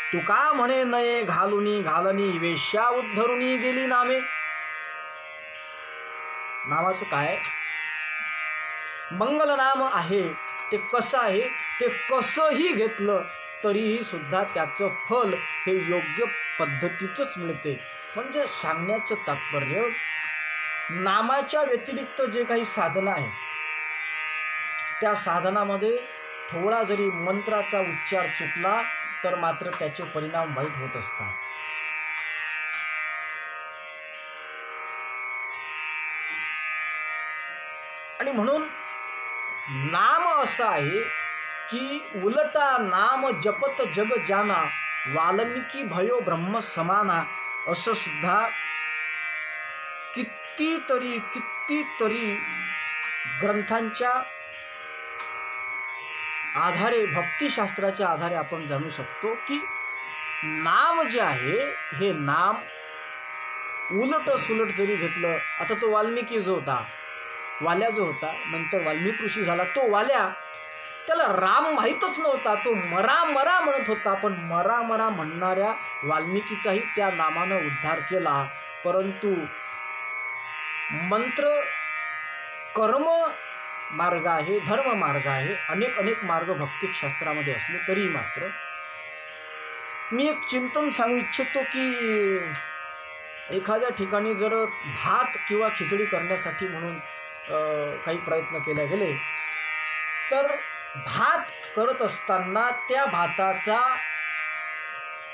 तुका म्हणे नये घालुनी घालनी, वेश्या उद्धरुनी गेली नामे. नामाचं काय? मंगल नाम आहे ते कसं आहे, ते कसंही घेतलं तरीही सुद्धा त्याचं फल हे योग्य पद्धतीचंच मिळते. म्हणजे सांगण्याचं तात्पर्य, नामाच्या व्यतिरिक्त जे काही साधना आहे त्या साधनामध्ये थोडा जरी मंत्राचा उच्चार चुकला तर मात्र त्याचे परिणाम वाईट होत असतात. आणि म्हणून नाम असं आहे की उलटा नाम जपत जग जाना, वाल्मिकी भयो ब्रह्म समाना, असं सुद्धा कितीतरी ग्रंथांच्या आधारे, भक्तिशास्त्राच्या आधारे आपण जाणू शकतो की नाम जे आहे हे नाम उलट सुलट जरी घेतलं, आता तो वाल्मिकी जो होता, वाल्या जो होता, नंतर वाल्मिकी ऋषी झाला, तो वाल्या त्याला राम माहीतच नव्हता, तो मरा मरा म्हणत होता. पण मरा मरा म्हणणाऱ्या वाल्मिकीचाही त्या नामानं उद्धार केला. परंतु मंत्र कर्म मार्ग आहे, धर्म मार्ग आहे, अनेक मार्ग भक्तिशास्त्रामध्ये असले तरी मात्र मी एक चिंतन सांगू इच्छितो की एखाद्या ठिकाणी जर भात किंवा खिचडी करण्यासाठी म्हणून काही प्रयत्न केले गेले, तर भात करत असताना त्या भाताचा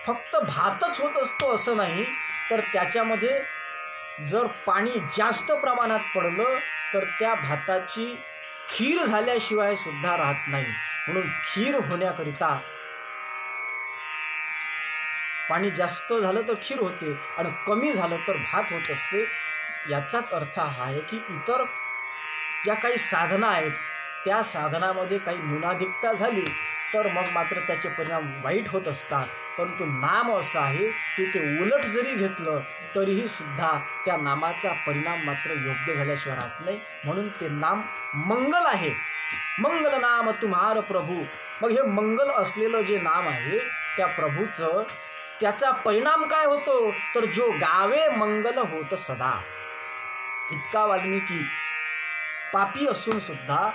फक्त भातच होत असतो असं नाही, तर त्याच्यामध्ये जर पाणी जास्त प्रमाणात पडलं तर त्या भाताची खीर झाल्याशिवाय सुद्धा राहत नाही. म्हणून खीर होण्याकरिता पाणी जास्त झालं तर खीर होते आणि कमी झालं तर भात होत असते. याचाच अर्थ हा आहे की इतर ज्या काही साधना आहेत त्या साधनामध्ये काही न्यूनाधिकता झाली तर मग मात्र त्याचे परिणाम वाईट होत असतात. परंतु नाम असं आहे की ते उलट जरी घेतलं तरीही सुद्धा त्या नामाचा परिणाम मात्र योग्य झाल्याशिवाय राहत नाही. म्हणून ते नाम मंगल आहे. मंगल नाम तुम्हार प्रभू. मग हे मंगल असलेलं जे नाम आहे त्या प्रभूचं त्याचा परिणाम काय होतो, तर जो गावे मंगल होत सदा. इतका वाल्मिकी पापी असून सुद्धा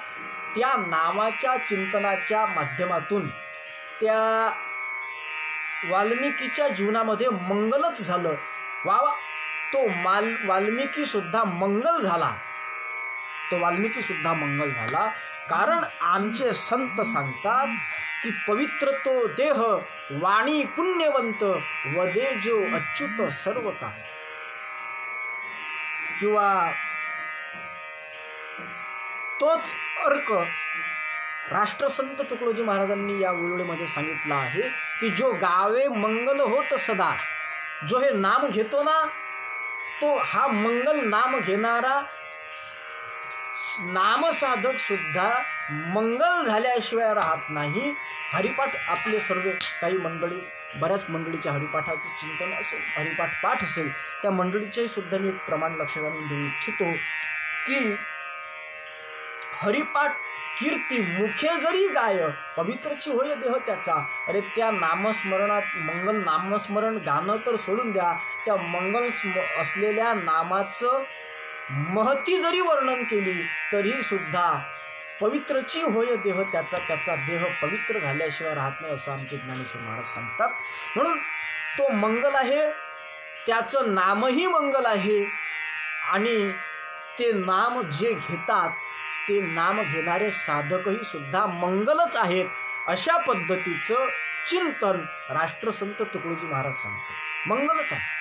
त्या नामाच्या चिंतनाच्या माध्यमातून त्या वाल्मिकीच्या जीवनामध्ये मंगलच झालं. वावा, तो वाल्मिकी सुद्धा मंगल झाला. तो वाल्मिकी सुद्धा मंगल झाला. कारण आमचे संत सांगतात की पवित्र तो देह वाणी पुण्यवंत वदे जो अच्युत सर्व काळ. किंवा तोच अर्क राष्ट्रसंत तुकडोजी महाराजांनी या वेळेमध्ये सांगितलं आहे की जो गावे मंगल होत सदा. जो हे नाम घेतो ना, तो हा मंगल नाम घेणारा नामसाधक सुद्धा मंगल झाल्याशिवाय राहत नाही. हरिपाठ आपले सर्व काही मंडळी, बऱ्याच मंडळीच्या हरिपाठाचं चिंतन असेल, हरिपाठ पाठ असेल, त्या मंडळीचेही सुद्धा मी एक प्रमाण लक्षात आणून देऊ इच्छितो की हरिपाठ कीर्ती मुखे जरी गाय पवित्रची होय देह त्याचा. अरे त्या नामस्मरणात मंगल नामस्मरण गाणं तर सोडून द्या, त्या मंगल असलेल्या नामाचं महती जरी वर्णन केली तरी सुद्धा पवित्रची होय देह त्याचा, त्याचा देह पवित्र झाल्याशिवाय राहत नाही असं आमचे ज्ञानेश्वर महाराज सांगतात. म्हणून तो मंगल आहे, त्याचं नामही मंगल आहे आणि ते नाम जे घेतात ते नाम घेणारे साधकही सुद्धा मंगलच आहेत. अशा पद्धतीचं चिंतन राष्ट्रसंत तुकडोजी महाराज सांगतात. मंगलच आहे.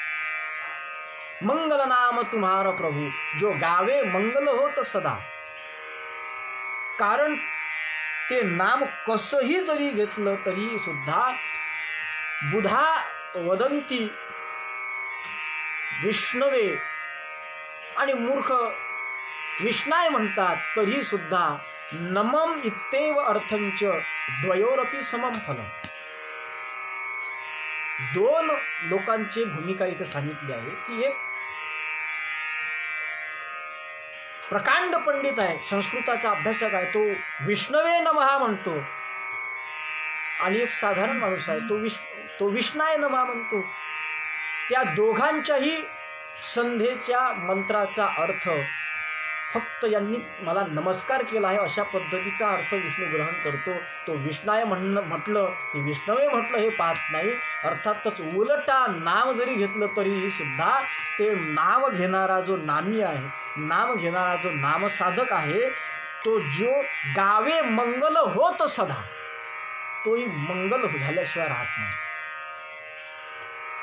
मंगल नाम तुम्हारा प्रभू जो गावे मंगल होत सदा. कारण ते नाम कसंही जरी घेतलं तरी सुद्धा बुधा वदंती विष्णवे आणि मूर्ख विष्णाय म्हणतात तरी सुद्धा नमम इत्तेव अर्थंच द्वयोरपि समम फलम. दोन लोकांची भूमिका इथे सांगितली आहे की एक प्रकांड पंडित आहे, संस्कृताचा अभ्यासक आहे, तो विष्णवे नमः म्हणतो, आणि एक साधारण माणूस आहे तो विष्णाय नमः म्हणतो. त्या दोघांच्याही संध्येच्या मंत्राचा अर्थ फक्त यांनी मला नमस्कार केला आहे अशा पद्धतीचा अर्थ विष्णू ग्रहण करतो. तो विष्णाय म्हटलं की विष्णवे म्हटलं हे पाहत नाही. अर्थातच उलटा नाम जरी घेतलं तरीही सुद्धा ते नाव घेणारा जो नामी आहे, नाम घेणारा जो नामसाधक आहे, तो जो गावे मंगल होत सदा, तोही मंगल झाल्याशिवाय राहत नाही.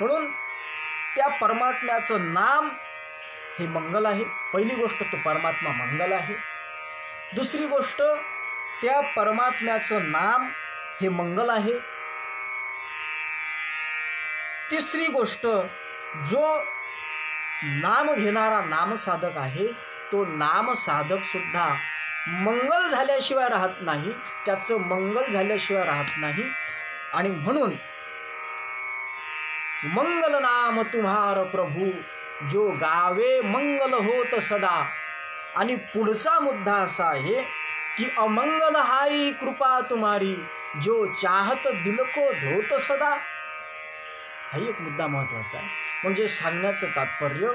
म्हणून त्या परमात्म्याचं नाम हे मंगल आहे. पहिली गोष्ट तो परमात्मा मंगल आहे. दुसरी गोष्ट त्या परमात्म्याचं नाम हे मंगल आहे. तिसरी गोष्ट जो नाम घेणारा नामसाधक आहे तो नामसाधक सुद्धा मंगल झाल्याशिवाय राहत नाही, त्याचं मंगल झाल्याशिवाय राहत नाही. आणि म्हणून मंगल नाम तुम्हार प्रभू, जो गावे मंगल होत सदा. आणि पुढचा मुद्दा असा आहे की अमंगल हारी कृपा तुम्हारी, जो चाहत दिल को धोत सदा. हाही एक मुद्दा महत्वाचा आहे. म्हणजे सांगण्याचं तात्पर्य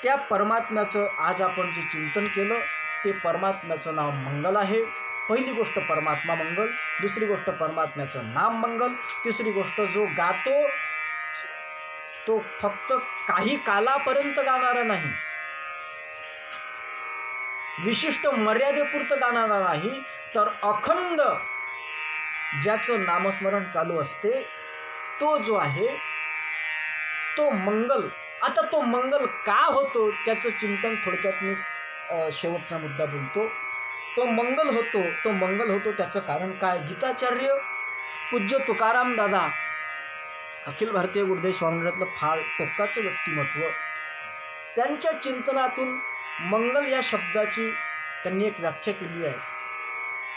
त्या परमात्म्याचं आज आपण जे चिंतन केलं ते परमात्म्याचं नाव मंगल आहे. पहिली गोष्ट परमात्मा मंगल, दुसरी गोष्ट परमात्म्याचं नाम मंगल, तिसरी गोष्ट जो गातो तो फक्त काही कालापर्यंत गाणारा नाही, विशिष्ट मर्यादेपुरतं गाणारा नाही, तर अखंड ज्याचं नामस्मरण चालू असते तो जो आहे तो मंगल. आता तो मंगल का होतो त्याचं चिंतन थोडक्यात मी शेवटचा मुद्दा बोलतो. तो मंगल होतो त्याचं कारण काय? गीताचार्य पूज्य तुकाराम दादा, अखिल भारतीय गुरुदेव स्वामींतलं फार टोकाचं व्यक्तिमत्व, त्यांच्या चिंतनातून मंगल या शब्दाची त्यांनी एक व्याख्या केली आहे.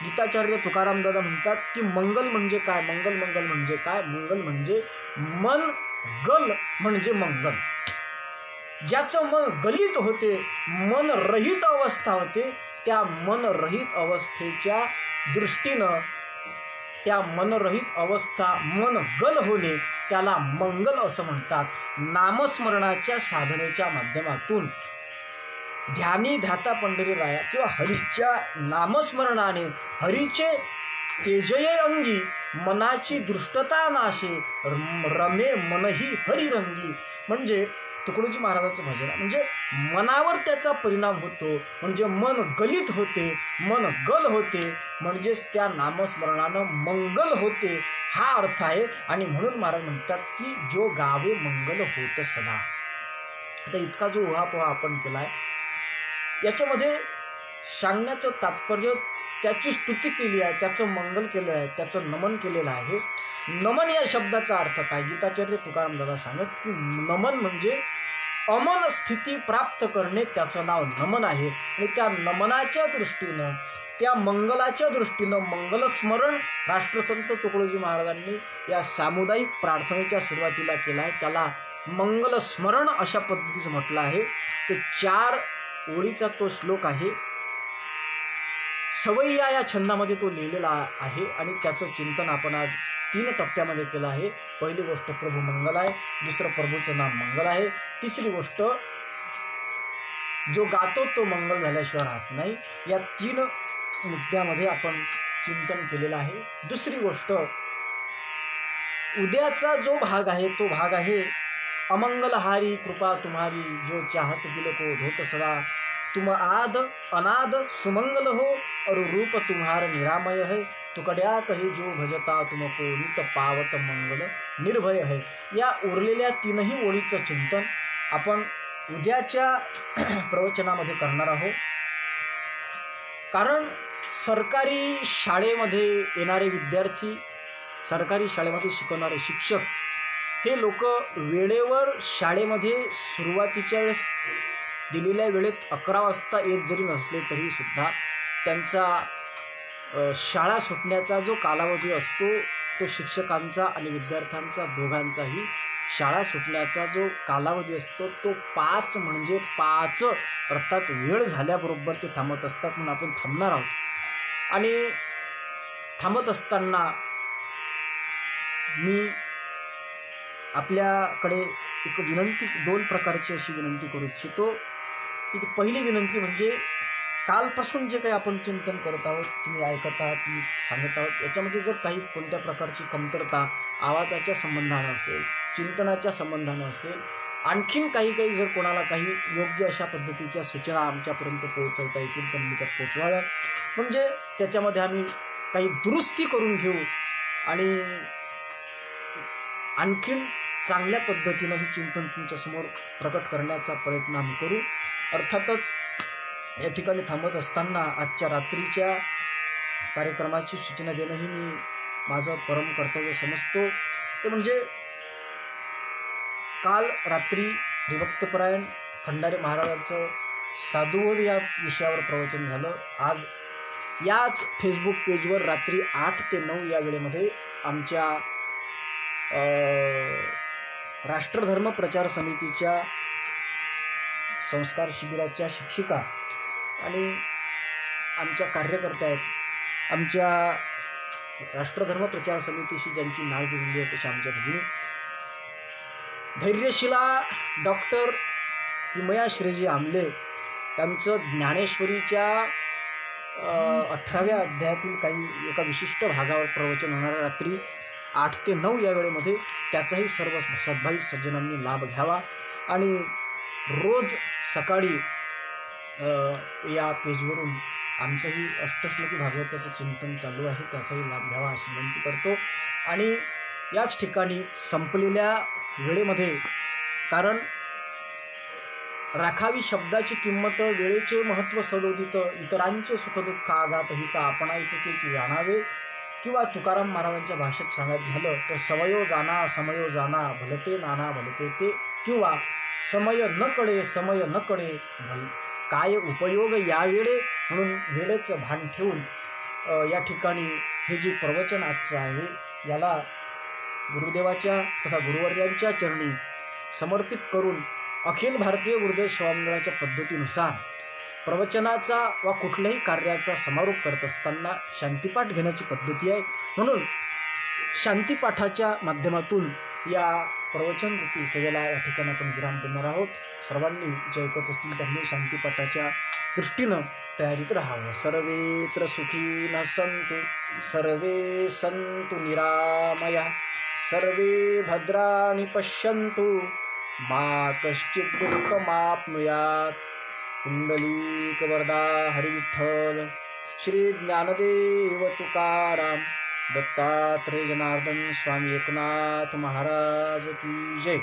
गीताचार्य तुकाराम दादा म्हणतात की मंगल म्हणजे काय? मंगल म्हणजे काय? मंगल म्हणजे मन गल म्हणजे मंगल. ज्याचं मन गलित होते, मन रहित अवस्था होते, त्या मनरहित अवस्थेच्या दृष्टीनं त्या मनरहित अवस्था मन गल होणे त्याला मंगल असं म्हणतात. नामस्मरणाच्या साधनेच्या माध्यमातून ध्यानी ध्याता पंढरी राया किंवा हरीच्या नामस्मरणाने हरीचे तेजये अंगी, मनाची दृष्टता नाशे, रमे मनही हरिरंगी. म्हणजे तुकडोजी महाराजांचं भजन म्हणजे मनावर त्याचा परिणाम होतो, म्हणजे मन गलित होते, मन गल होते, म्हणजेच त्या नामस्मरणानं मंगल होते, हा अर्थ आहे. आणि म्हणून महाराज म्हणतात की जो गावे मंगल होत सदा. आता इतका जो उहापोहा आपण केलाय याच्यामध्ये सांगण्याचं तात्पर्य त्याची स्तुती केली आहे, त्याचं मंगल केलं आहे, त्याचं नमन केलेलं आहे. नमन या शब्दाचा अर्थ काय? गीताचार्य तुकाराम दादा सांगत की नमन म्हणजे अमन स्थिती प्राप्त करणे, त्याचं नाव नमन आहे. आणि त्या नमनाच्या दृष्टीनं, त्या मंगलाच्या दृष्टीनं मंगलस्मरण राष्ट्रसंत तुकडोजी महाराजांनी या सामुदायिक प्रार्थनेच्या सुरुवातीला केला आहे, त्याला मंगलस्मरण अशा पद्धतीचं म्हटलं आहे. ते 4 ओळीचा तो श्लोक आहे. सवय्या या छंदामध्ये तो लिहिलेला आहे आणि त्याचं चिंतन आपण आज 3 टप्प्यामध्ये केलं आहे. पहिली गोष्ट प्रभू मंगल आहे, दुसरं प्रभूचं नाम मंगल आहे, तिसरी गोष्ट जो गातो तो मंगल झाल्याशिवाय राहत नाही. या 3 मुद्द्यामध्ये आपण चिंतन केलेलं आहे. दुसरी गोष्ट उद्याचा जो भाग आहे तो भाग आहे अमंगलहारी कृपा तुम्हारी, जो चाहत दिल को धोत सदा. तुम आद अनाद सुमंगल हो, और रूप तुम्हार निरामय है. तुकड्या कहे जो भजता तुमको, नित पावत मंगल निर्भय है. या उरलेल्या 3ही ओळीचं चिंतन आपण उद्याच्या प्रवचनामध्ये करणार आहोत. कारण सरकारी शाळेमध्ये येणारे विद्यार्थी, सरकारी शाळेमध्ये शिकवणारे शिक्षक हे लोक वेळेवर शाळेमध्ये सुरुवातीच्या वेळेस दिलेल्या वेळेत 11 वाजता येत जरी नसले तरी सुद्धा त्यांचा शाळा सुटण्याचा जो कालावधी असतो तो शिक्षकांचा आणि विद्यार्थ्यांचा दोघांचाही शाळा सुटण्याचा जो कालावधी असतो तो 5 म्हणजे 5 अर्थात वेळ झाल्याबरोबर ते थांबत असतात. म्हणून आपण थांबणार आहोत. आणि थांबत असताना मी आपल्याकडे एक विनंती, 2 प्रकारची अशी विनंती करू इच्छितो. की पहिली विनंती म्हणजे कालपासून जे काही आपण चिंतन करत आहोत, तुम्ही ऐकत आहात, मी सांगत आहोत, याच्यामध्ये जर काही कोणत्या प्रकारची कमतरता आवाजाच्या संबंधानं असेल, चिंतनाच्या संबंधानं असेल, आणखीन काही जर कोणाला काही योग्य अशा पद्धतीच्या सूचना आमच्यापर्यंत पोहोचवता येतील तर मी त्या पोचवाव्या, म्हणजे त्याच्यामध्ये आम्ही काही दुरुस्ती करून घेऊ आणि आणखीन चांगल्या पद्धतीनं हे चिंतन तुमच्यासमोर प्रकट करण्याचा प्रयत्न आम्ही करू. अर्थातच या ठिकाणी थांबत असताना आजच्या रात्रीच्या कार्यक्रमाची सूचना देणंही मी माझं परम कर्तव्य समजतो. ते म्हणजे काल रात्री हरिभक्तपरायण खंडारे महाराजांचं साधुवध या विषयावर प्रवचन झालं. आज याच फेसबुक पेजवर रात्री 8 ते 9 या वेळेमध्ये आमच्या राष्ट्रधर्म प्रचार समितीच्या संस्कार शिबिराच्या शिक्षिका आणि आमच्या कार्यकर्त्या आहेत, आमच्या राष्ट्रधर्म प्रचार समितीशी ज्यांची नाळ जुळली आहे तशा आमच्या भगिनी धैर्यशिला डॉक्टर किमया श्रेजी आमले यांचं ज्ञानेश्वरीच्या 18व्या अध्यायातील काही एका विशिष्ट भागावर प्रवचन होणाऱ्या रात्री 8 ते 9 या वेळेमध्ये त्याचाही सर्व सद्भाविक सज्जनांनी लाभ घ्यावा आणि रोज सकाळी या पेजवरून आमचंही अष्टश्लोकी भागवताचं चिंतन चालू आहे, त्याचाही लाभ घ्यावा अशी विनंती करतो. आणि याच ठिकाणी संपलेल्या वेळेमध्ये, कारण राखावी शब्दाची किंमत, वेळेचे महत्त्व सदोदित, इतरांचे सुखदुःख आघात हित आपणा इतकेची जाणावे, किंवा तुकाराम महाराजांच्या भाषेत सांगायचं झालं तर समयो जाना समयो जाना भलते नाना भलते ते, किंवा समय न कळे काय उपयोग या वेळे, म्हणून वेळेचं भान ठेवून या ठिकाणी हे जे प्रवचन आजचं आहे याला गुरुदेवाच्या तथा गुरुवर्यांच्या चरणी समर्पित करून अखिल भारतीय गुरुदेव सेवा मंडळाच्या पद्धतीनुसार प्रवचनाचा वा कुठल्याही कार्याचा समारोप करत असताना शांतिपाठ घेण्याची पद्धती आहे. म्हणून शांतिपाठाच्या माध्यमातून या प्रवचन रूपी सेवेला या ठिकाणी आपण विराम देणार आहोत. सर्वांनी जे ऐकत असतील त्यांनी शांतिपाठाच्या दृष्टीनं तयारीत राहावं. सर्वेत्र सुखीनः सन्तु सर्वे सन्तु निरामया सर्वे भद्राणि पश्यन्तु मा कश्चित् दुःखमाप्नुयात्. पुंडलीकवरदा हरिविठ्ठल श्री ज्ञानदेव तुकाराम दत्तात्रेय जनार्दन स्वामी एकनाथ महाराज की जय.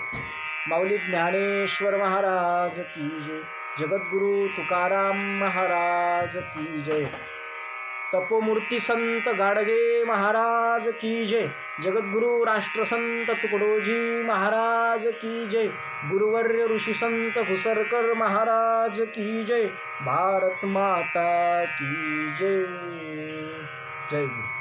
माऊली ज्ञानेश्वर महाराज की जय. जगद्गुरु तुकाराम महाराज की जय. तपोमूर्ती संत गाडगे महाराज की जय. जगद्गुरु राष्ट्रसंत तुकडोजी महाराज की जय. गुरुवर्य ऋषी संत घुसरकर महाराज की जय. भारत माता की जय. जय गुरु.